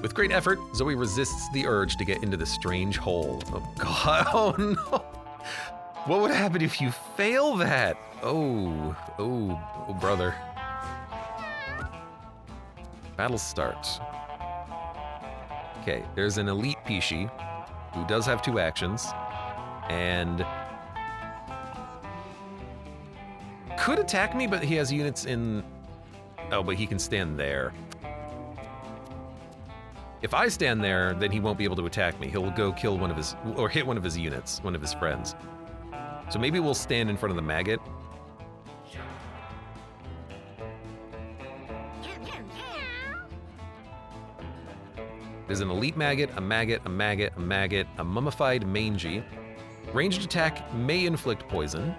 With great effort, Zoe resists the urge to get into the strange hole. Oh god, oh no! What would happen if you fail that? Oh brother. Battle starts. Okay, there's an elite Pishi who does have 2 actions and could attack me, but he has units in. Oh, but he can stand there. If I stand there, then he won't be able to attack me. He'll go kill one of his, or hit one of his units, one of his friends. So maybe we'll stand in front of the maggot. There's an elite maggot, a maggot, a maggot, a maggot, a mummified mangy. Ranged attack may inflict poison.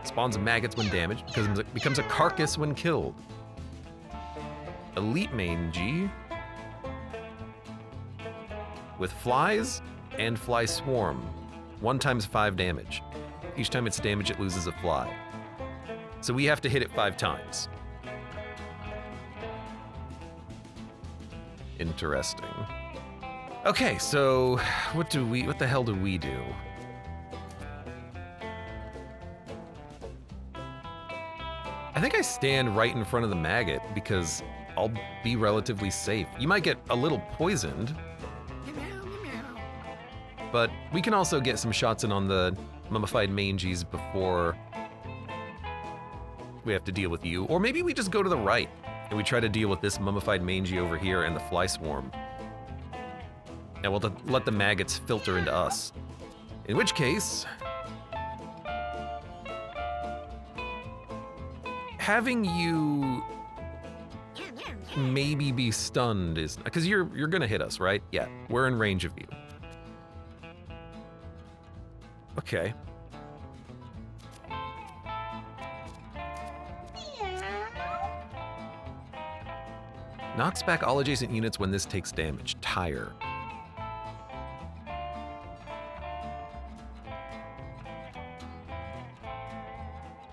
Spawns maggots when damaged, becomes a carcass when killed. Elite mangy. With flies and fly swarm. 1 times 5 damage. Each time it's damaged, it loses a fly. So we have to hit it 5 times. Interesting. Okay, so what the hell do we do? I think I stand right in front of the maggot because I'll be relatively safe. You might get a little poisoned, but we can also get some shots in on the mummified mangies before we have to deal with you. Or maybe we just go to the right and we try to deal with this mummified mangy over here and the fly swarm. And we'll let the maggots filter into us. In which case, having you maybe be stunned is, because you're gonna hit us, right? Yeah, we're in range of you. Okay. Knocks back all adjacent units when this takes damage. Tire.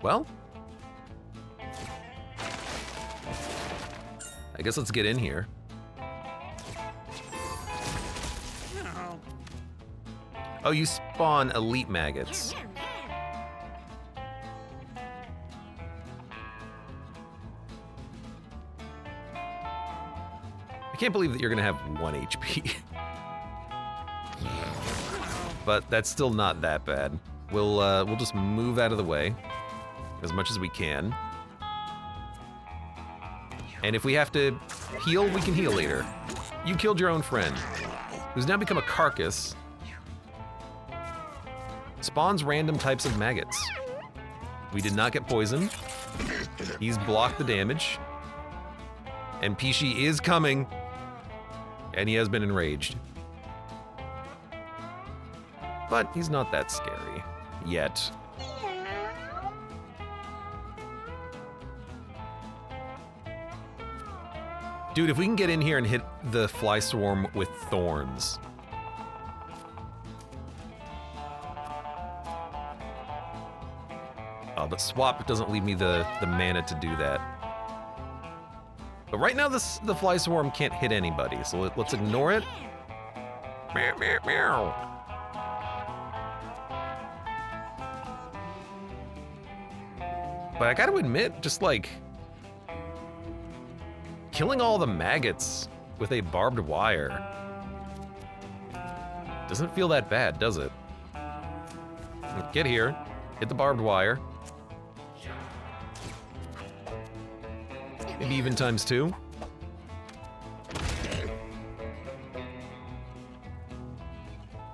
Well, I guess let's get in here. Oh, you spawn elite maggots. I can't believe that you're gonna have 1 HP. But that's still not that bad. We'll just move out of the way as much as we can. And if we have to heal, we can heal later. You killed your own friend, who's now become a carcass. Spawns random types of maggots. We did not get poisoned. He's blocked the damage. And Pishi is coming. And he has been enraged. But he's not that scary. Yet. Dude, if we can get in here and hit the fly swarm with thorns. But swap doesn't leave me the mana to do that. But right now, the fly swarm can't hit anybody, so let's ignore it. Meow, meow, meow. But I gotta admit, just like killing all the maggots with a barbed wire doesn't feel that bad, does it? Get here, hit the barbed wire. Maybe even ×2.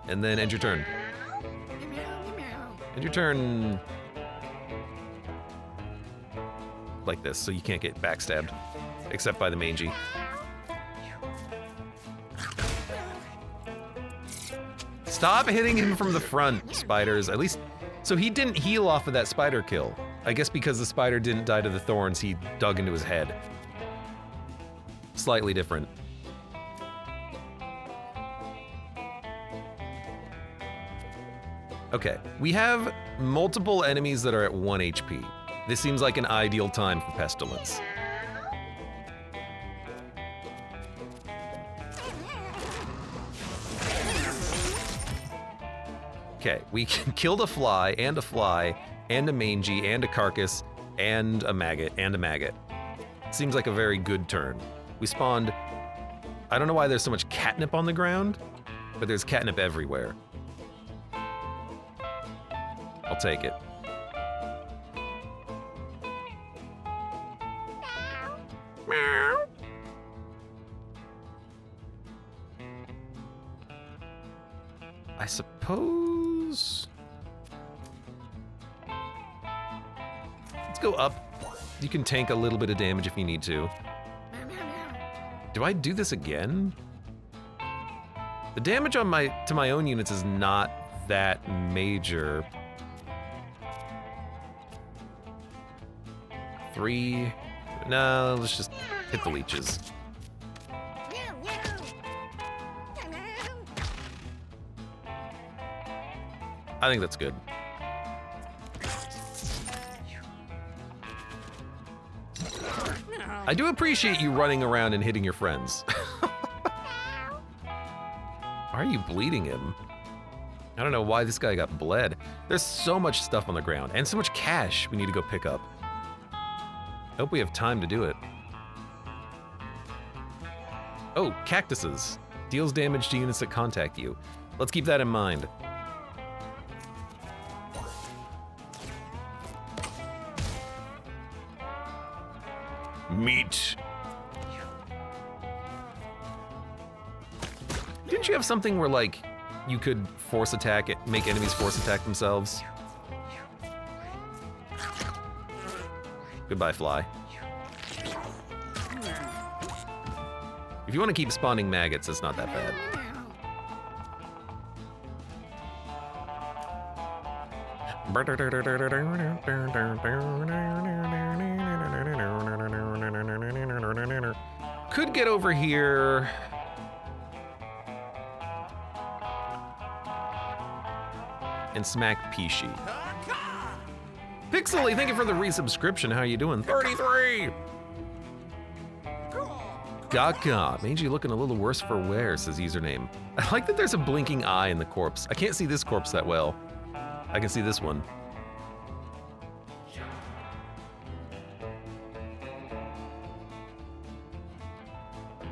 And then end your turn. End your turn like this, so you can't get backstabbed, except by the mangy. Stop hitting him from the front, spiders. At least, so he didn't heal off of that spider kill. I guess because the spider didn't die to the thorns, he dug into his head. Slightly different. Okay, we have multiple enemies that are at 1 HP. This seems like an ideal time for pestilence. Okay, we killed a fly, and a mangy, and a carcass, and a maggot. Seems like a very good turn. We spawned, I don't know why there's so much catnip on the ground, but there's catnip everywhere. I'll take it. Meow. I suppose... Let's go up. You can tank a little bit of damage if you need to. Do I do this again? The damage on to my own units is not that major. 3. No, let's just hit the leeches. I think that's good. I do appreciate you running around and hitting your friends. Why are you bleeding him? I don't know why this guy got bled. There's so much stuff on the ground and so much cash we need to go pick up. I hope we have time to do it. Oh, cactuses. Deals damage to units that contact you. Let's keep that in mind. Meat. Didn't you have something where, like, you could force attack it, make enemies force attack themselves? Goodbye, fly. If you want to keep spawning maggots, it's not that bad. Could get over here. And smack Pishi. Pixely, thank you for the resubscription. How you doing? 33! Gaga, made you looking a little worse for wear, says username. I like that there's a blinking eye in the corpse. I can't see this corpse that well. I can see this one.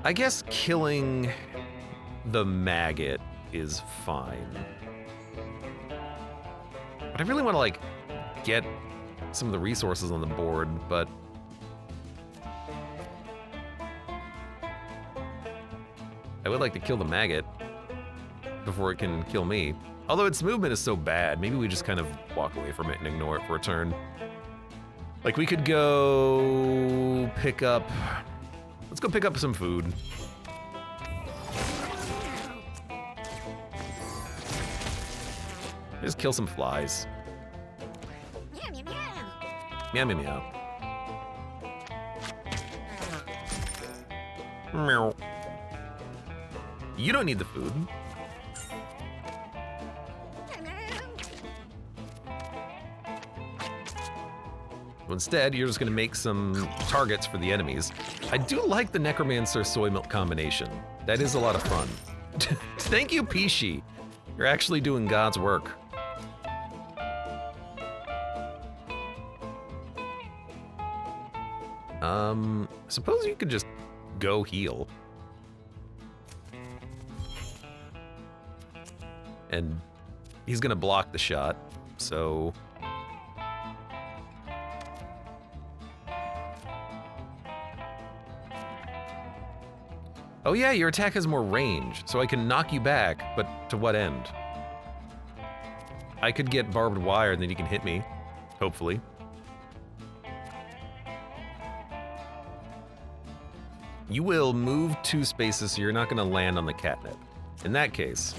I guess killing the maggot is fine. But I really want to, like, get some of the resources on the board, but I would like to kill the maggot before it can kill me. Although its movement is so bad, maybe we just kind of walk away from it and ignore it for a turn. Like, we could go pick up... Let's go pick up some food. Just kill some flies. Meow, meow, meow. Meow. You don't need the food. Instead, you're just gonna make some targets for the enemies. I do like the Necromancer soy milk combination. That is a lot of fun. Thank you, Pishi. You're actually doing God's work. Suppose you could just go heal. And he's gonna block the shot, so... Oh yeah, your attack has more range, so I can knock you back, but to what end? I could get barbed wire and then you can hit me, hopefully. You will move 2 spaces, so you're not gonna land on the catnip. In that case,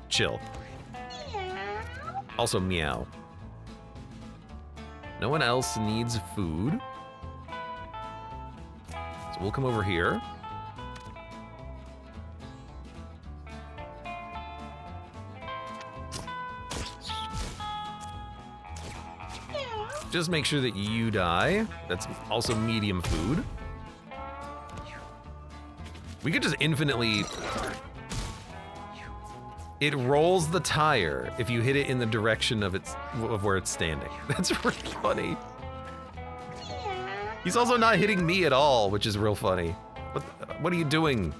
chill. Also meow. No one else needs food. So we'll come over here. Just make sure that you die. That's also medium food. We could just infinitely... It rolls the tire if you hit it in the direction of where it's standing. That's really funny. He's also not hitting me at all, which is real funny. What are you doing?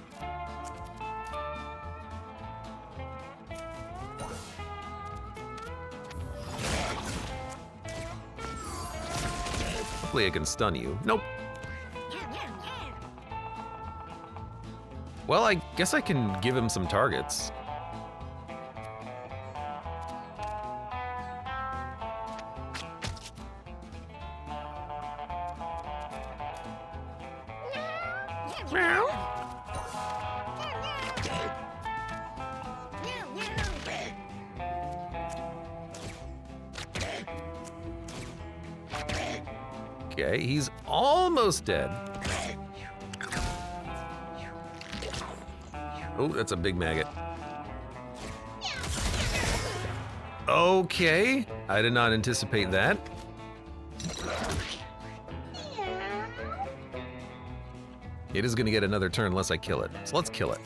Hopefully I can stun you. Nope. Well, I guess I can give him some targets. Okay, he's almost dead. Oh, that's a big maggot. Okay, I did not anticipate that. It is gonna get another turn unless I kill it. So let's kill it.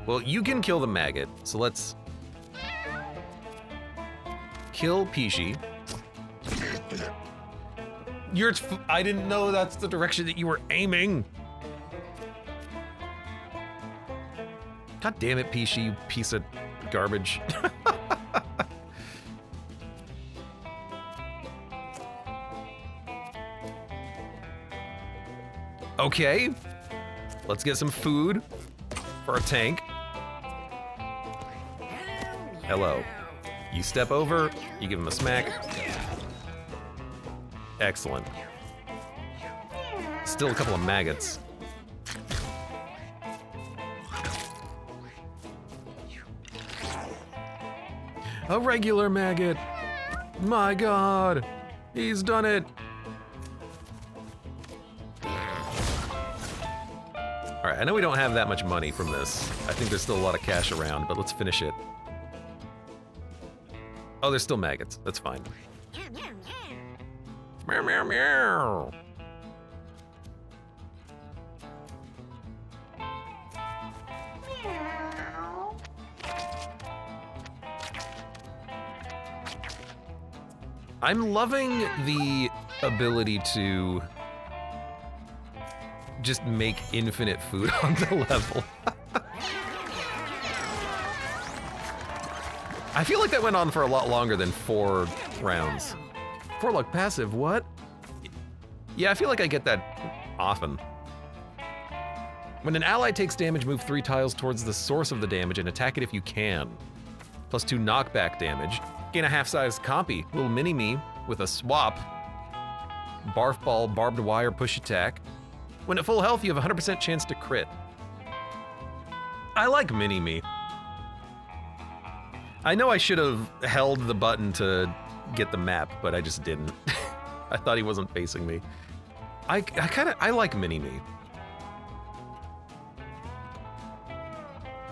Well, you can kill the maggot, so let's kill Pishi. I didn't know that's the direction that you were aiming. God damn it, Pishi, you piece of garbage. Okay. Let's get some food for our tank. Hello. You step over, you give him a smack. Excellent. Still a couple of maggots. A regular maggot. My God, he's done it. All right, I know we don't have that much money from this. I think there's still a lot of cash around, but let's finish it. Oh, there's still maggots. That's fine. Meow, meow, meow. I'm loving the ability to just make infinite food on the level. I feel like that went on for a lot longer than 4 rounds. 4 luck passive, what? Yeah, I feel like I get that often. When an ally takes damage, move 3 tiles towards the source of the damage and attack it if you can. +2 knockback damage. Gain a half-sized copy, little mini-me with a swap. Barf ball, barbed wire, push attack. When at full health, you have a 100% chance to crit. I like mini-me. I know I should have held the button to get the map, but I just didn't. I thought he wasn't facing me. I like mini-me.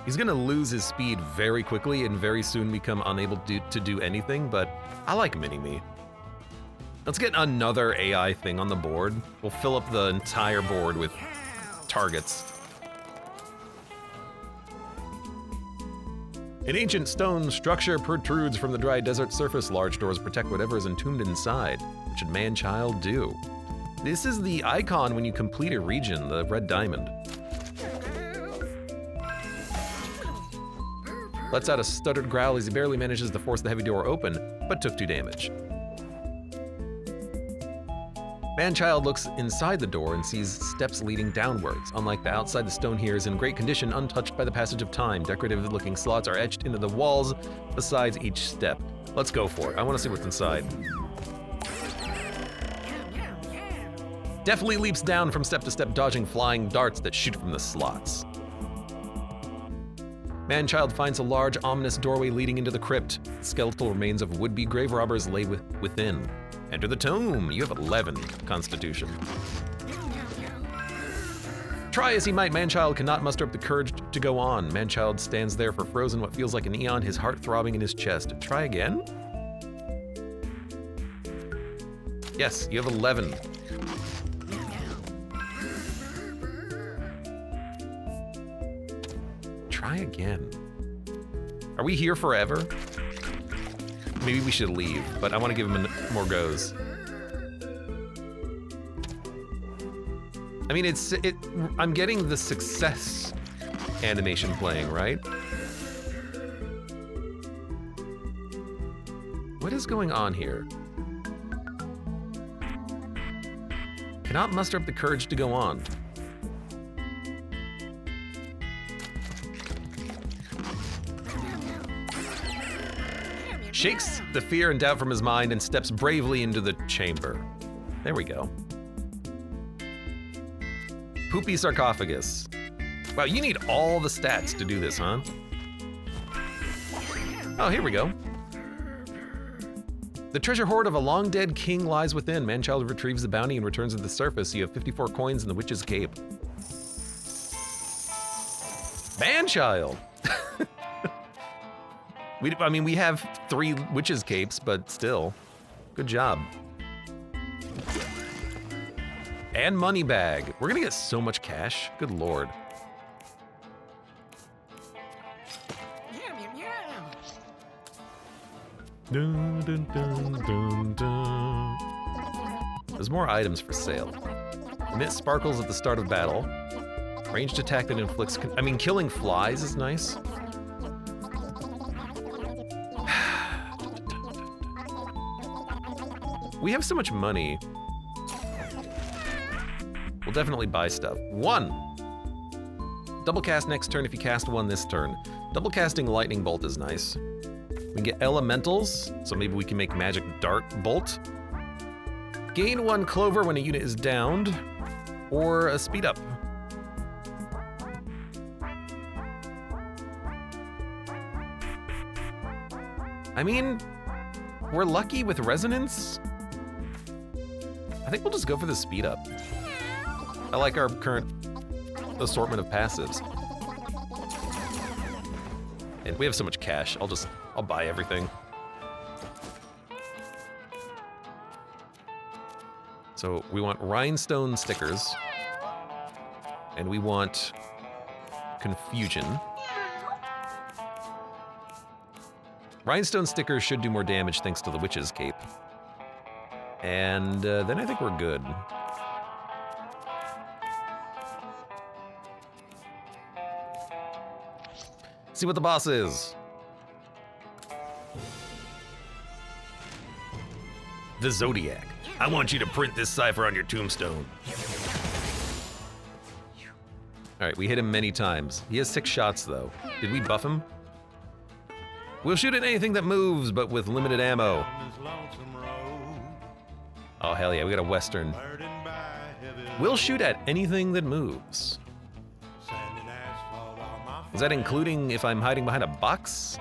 He's gonna lose his speed very quickly and very soon become unable to do anything, but I like mini-me. Let's get another AI thing on the board. We'll fill up the entire board with targets. An ancient stone structure protrudes from the dry desert surface. Large doors protect whatever is entombed inside. What should man-child do? This is the icon when you complete a region, the red diamond. Lets out a stuttered growl as he barely manages to force the heavy door open, but took 2 damage. Man-child looks inside the door and sees steps leading downwards. Unlike the outside, the stone here is in great condition, untouched by the passage of time. Decorative-looking slots are etched into the walls besides each step. Let's go for it. I want to see what's inside. Deftly leaps down from step to step, dodging flying darts that shoot from the slots. Man-child finds a large, ominous doorway leading into the crypt. Skeletal remains of would-be grave robbers lay within. Enter the tomb. You have 11 constitution. Try as he might, man-child cannot muster up the courage to go on. Man-child stands there for frozen what feels like an eon, his heart throbbing in his chest. Try again? Yes, you have 11. Try again. Are we here forever? Maybe we should leave, but I want to give him more goes. I mean, I'm getting the success animation playing, right? What is going on here? Cannot muster up the courage to go on. Shakes the fear and doubt from his mind and steps bravely into the chamber. There we go. Poopy sarcophagus. Wow, you need all the stats to do this, huh? Oh, here we go. The treasure hoard of a long-dead king lies within. Man-child retrieves the bounty and returns to the surface. You have 54 coins in the witch's cape. Man-child! I mean, we have 3 witches' capes, but still. Good job. And money bag. We're gonna get so much cash. Good lord. Dun, dun, dun, dun, dun. There's more items for sale. Emit sparkles at the start of battle. Ranged attack that inflicts... I mean, killing flies is nice. We have so much money. We'll We'll definitely buy stuff. 1. Double cast next turn if you cast one this turn. Double casting Lightning Bolt is nice. We can get elementals, so maybe we can make Magic Dart Bolt. Gain 1 clover when a unit is downed, or a speed up. I mean, we're lucky with resonance. I think we'll just go for the speed up. I like our current assortment of passives. And we have so much cash, I'll buy everything. So we want rhinestone stickers. And we want confusion. Rhinestone stickers should do more damage thanks to the witch's cape. And then I think we're good. See what the boss is. The Zodiac. I want you to print this cipher on your tombstone. All right, we hit him many times. He has 6 shots though. Did we buff him? We'll shoot at anything that moves, but with limited ammo. Oh, hell yeah, we got a Western. We'll shoot at anything that moves. Is that including if I'm hiding behind a box?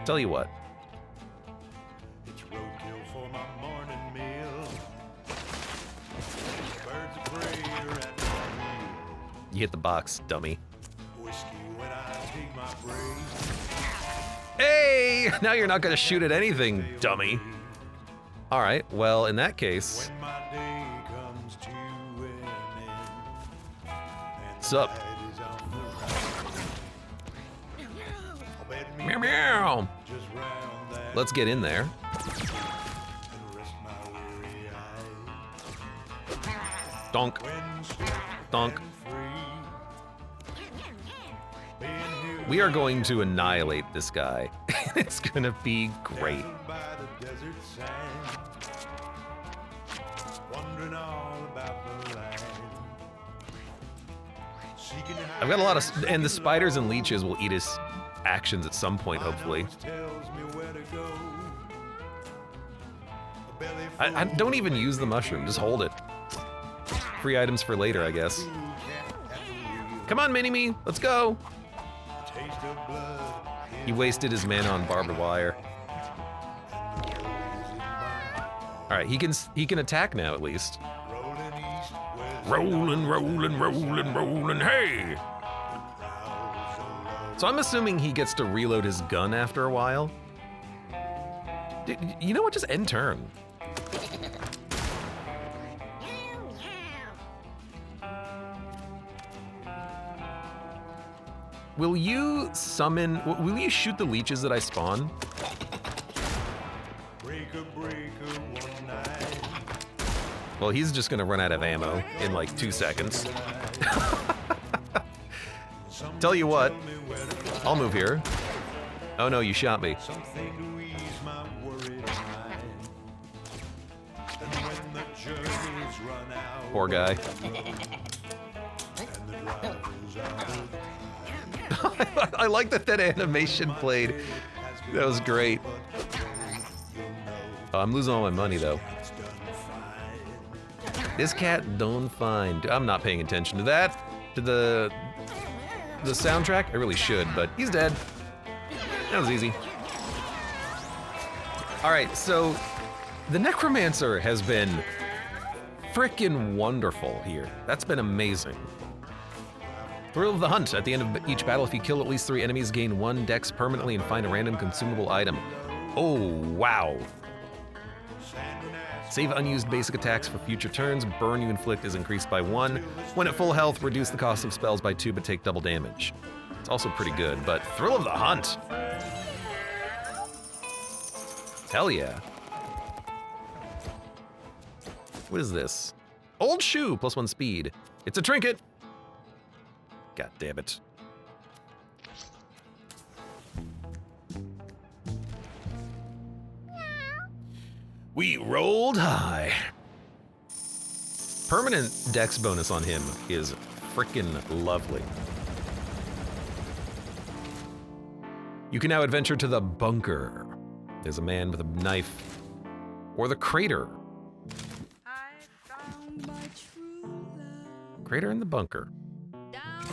Tell you what. You hit the box, dummy. Hey! Now you're not gonna shoot at anything, dummy. All right, well, in that case. Sup? Meow meow! Let's get in there. Donk. Donk. We are going to annihilate this guy. It's gonna be great. I've got a lot of, and the spiders and leeches will eat his actions at some point, hopefully. I don't even use the mushroom, just hold it. Free items for later, I guess. Come on, Mini-Me, let's go. He wasted his mana on barbed wire. All right, he can attack now at least. Rollin', rollin', rollin', rollin', hey! So I'm assuming he gets to reload his gun after a while. You know what? Just end turn. Will you summon, will you shoot the leeches that I spawn? Well, he's just gonna run out of ammo in like 2 seconds. Tell you what, I'll move here. Oh no, you shot me. Poor guy. I like that animation played. That was great. Oh, I'm losing all my money though. This cat don't find. I'm not paying attention to that. To the soundtrack. I really should, but he's dead. That was easy. All right, so the Necromancer has been frickin' wonderful here. That's been amazing. Thrill of the Hunt. At the end of each battle, if you kill at least 3 enemies, gain 1 dex permanently and find a random consumable item. Oh, wow. Save unused basic attacks for future turns. Burn you inflict is increased by 1. When at full health, reduce the cost of spells by 2, but take double damage. It's also pretty good, but Thrill of the Hunt. Hell yeah. What is this? Old shoe, +1 speed. It's a trinket. God damn it. We rolled high. permanent dex bonus on him is frickin' lovely. You can now adventure to the bunker. There's a man with a knife. Or the crater. Crater in the bunker.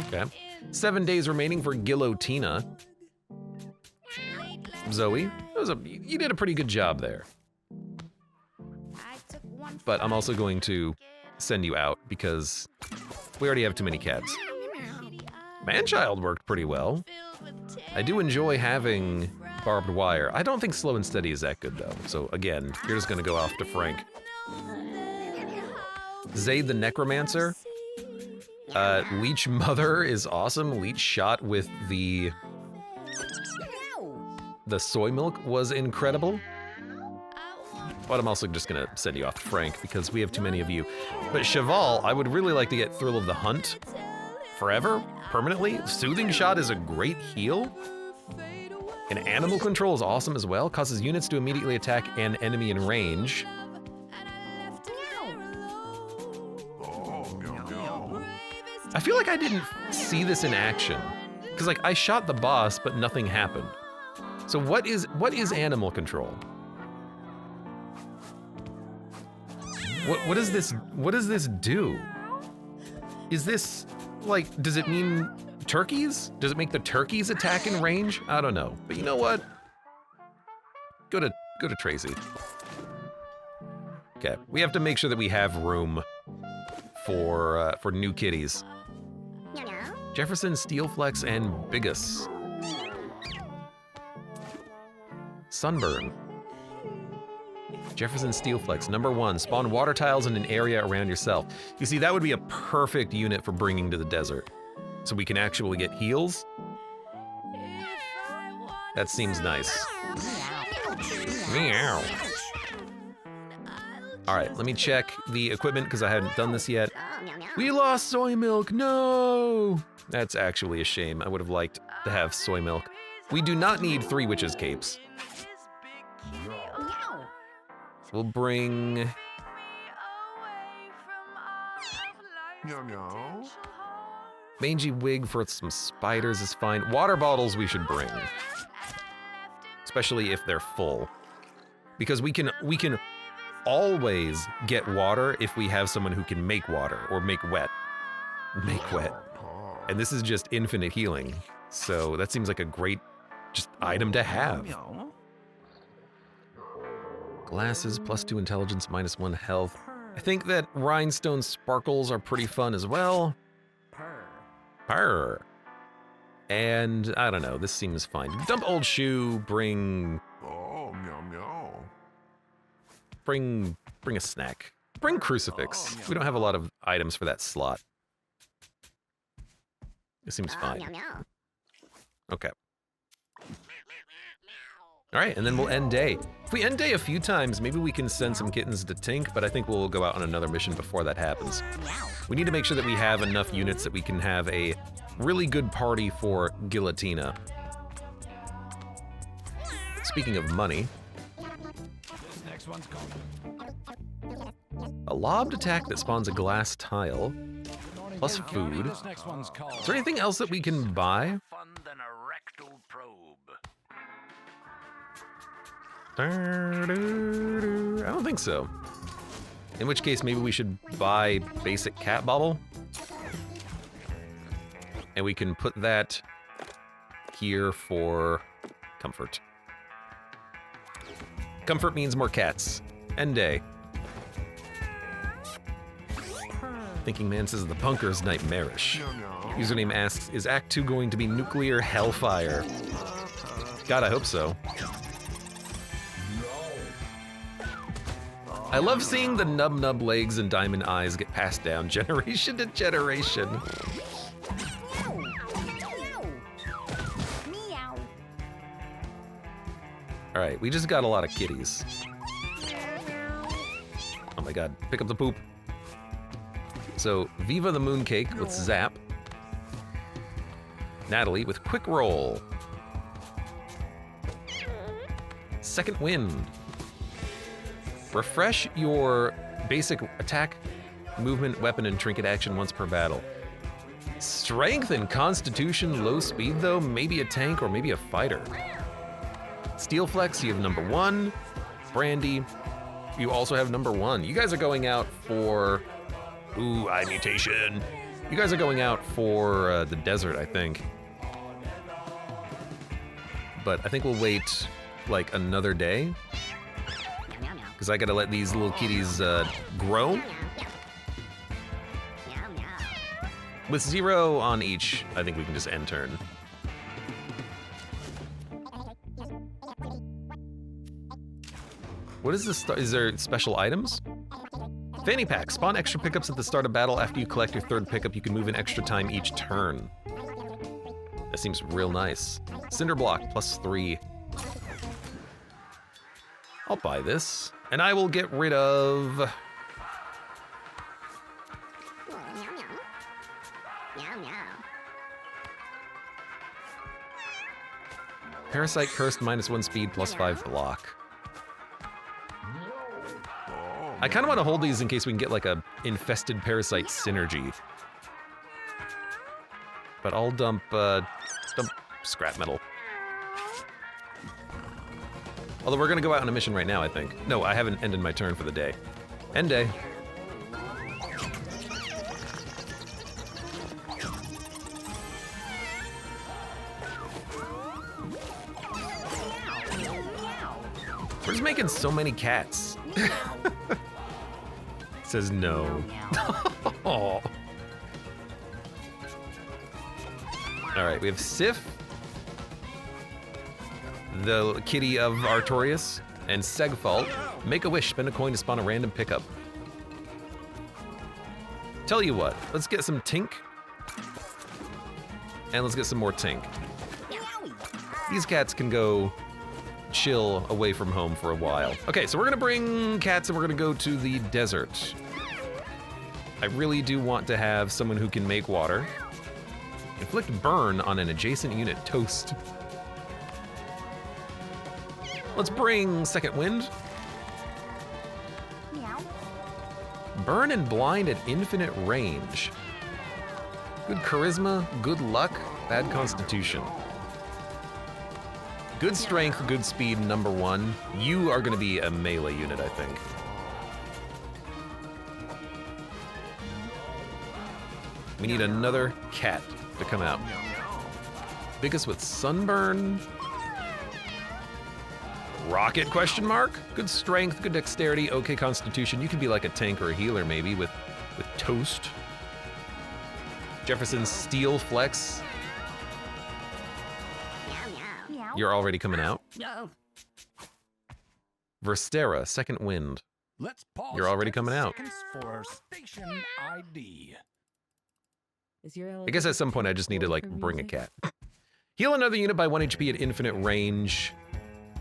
Okay. 7 days remaining for Guillotina. Zoe, you did a pretty good job there. But I'm also going to send you out because we already have too many cats. Manchild worked pretty well. I do enjoy having barbed wire. I don't think slow and steady is that good though. So again, you're just gonna go off to Frank. Zaid the Necromancer. Leech Mother is awesome. Leech Shot with the soy milk was incredible. But I'm also just gonna send you off to Frank because we have too many of you. But Cheval, I would really like to get Thrill of the Hunt forever, permanently. Soothing Shot is a great heal. And Animal Control is awesome as well. Causes units to immediately attack an enemy in range. I feel like I didn't see this in action. Because like I shot the boss, but nothing happened. So what is Animal Control? What does this do? Is this like, does it mean turkeys? Does it make the turkeys attack in range? I don't know. But you know what? Go to Tracy. Okay, we have to make sure that we have room for new kitties. Jefferson, Steelflex, and Bigus. Sunburn. Jefferson Steelflex, #1, spawn water tiles in an area around yourself. You see, that would be a perfect unit for bringing to the desert. So we can actually get heals. That seems nice. Meow. All right, let me check the equipment because I hadn't done this yet. We lost soy milk, no! That's actually a shame. I would have liked to have soy milk. We do not need 3 witches' capes. We'll bring... Mangy wig for some spiders is fine. Water bottles we should bring. Especially if they're full. Because we can always get water if we have someone who can make water or make wet. Make wet. And this is just infinite healing. So that seems like a great just item to have. Glasses, +2 intelligence, -1 health. I think that rhinestone sparkles are pretty fun as well. Purr. And I don't know, this seems fine. Dump old shoe, bring a snack. Bring crucifix. We don't have a lot of items for that slot. It seems fine. Okay. All right, and then we'll end day. If we end day a few times, maybe we can send some kittens to Tink, but I think we'll go out on another mission before that happens. We need to make sure that we have enough units that we can have a really good party for Guillotina. Speaking of money, a lobbed attack that spawns a glass tile, plus food. Is there anything else that we can buy? I don't think so. In which case, maybe we should buy basic cat bobble. And we can put that here for comfort. Comfort means more cats. End day. Thinking Man says the bunker's nightmarish. Username asks, is Act 2 going to be nuclear hellfire? God, I hope so. I love seeing the nub legs and diamond eyes get passed down generation to generation. All right, we just got a lot of kitties. Oh my God, pick up the poop. So Viva the Mooncake with Zap. Natalie with Quick Roll. Second Wind. Refresh your basic attack movement, weapon, and trinket action once per battle. Strength and constitution, low speed though, maybe a tank or maybe a fighter. Steel flex, you have number 1. Brandy, you also have number 1. You guys are going out for, ooh, eye mutation. You guys are going out for the desert, I think. But I think we'll wait like another day, because I gotta let these little kitties grow. With 0 on each, I think we can just end turn. What is this? Is there special items? Fanny pack. Spawn extra pickups at the start of battle. After you collect your 3rd pickup, you can move in extra time each turn. That seems real nice. Cinder block, +3. I'll buy this. And I will get rid of... Parasite Cursed, -1 speed, +5 block. I kind of want to hold these in case we can get like a infested parasite synergy. But I'll dump scrap metal. Although we're gonna go out on a mission right now, I think. No, I haven't ended my turn for the day. End day. We're just making so many cats. Says no. Oh. All right, we have Sif, the kitty of Artorias, and Segfault. Make a wish, spend a coin to spawn a random pickup. Tell you what, let's get some Tink, and let's get some more Tink. These cats can go chill away from home for a while. Okay, so we're gonna bring cats and we're gonna go to the desert. I really do want to have someone who can make water. Inflict burn on an adjacent unit. Toast. Let's bring Second Wind. Burn and blind at infinite range. Good charisma, good luck, bad constitution. Good strength, good speed, number 1. You are gonna be a melee unit, I think. We need another cat to come out. Biggest with sunburn. Rocket, question mark? Good strength, good dexterity, okay constitution. You could be like a tank or a healer maybe with toast. Jefferson's steel flex. You're already coming out. Verstera, Second Wind. Let's pause. You're already coming out. For station ID. I guess at some point I just need to like bring a cat. Heal another unit by 1 HP at infinite range.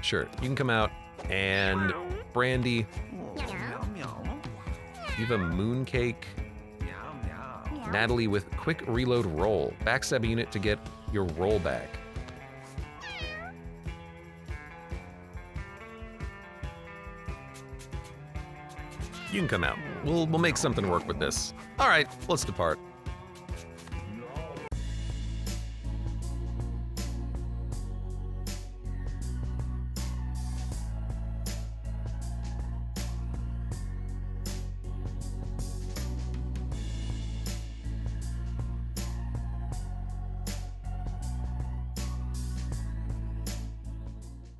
Sure, you can come out. And Brandy. You have a mooncake. Natalie with quick reload roll. Backstab a unit to get your roll back. You can come out. We'll make something work with this. All right, let's depart.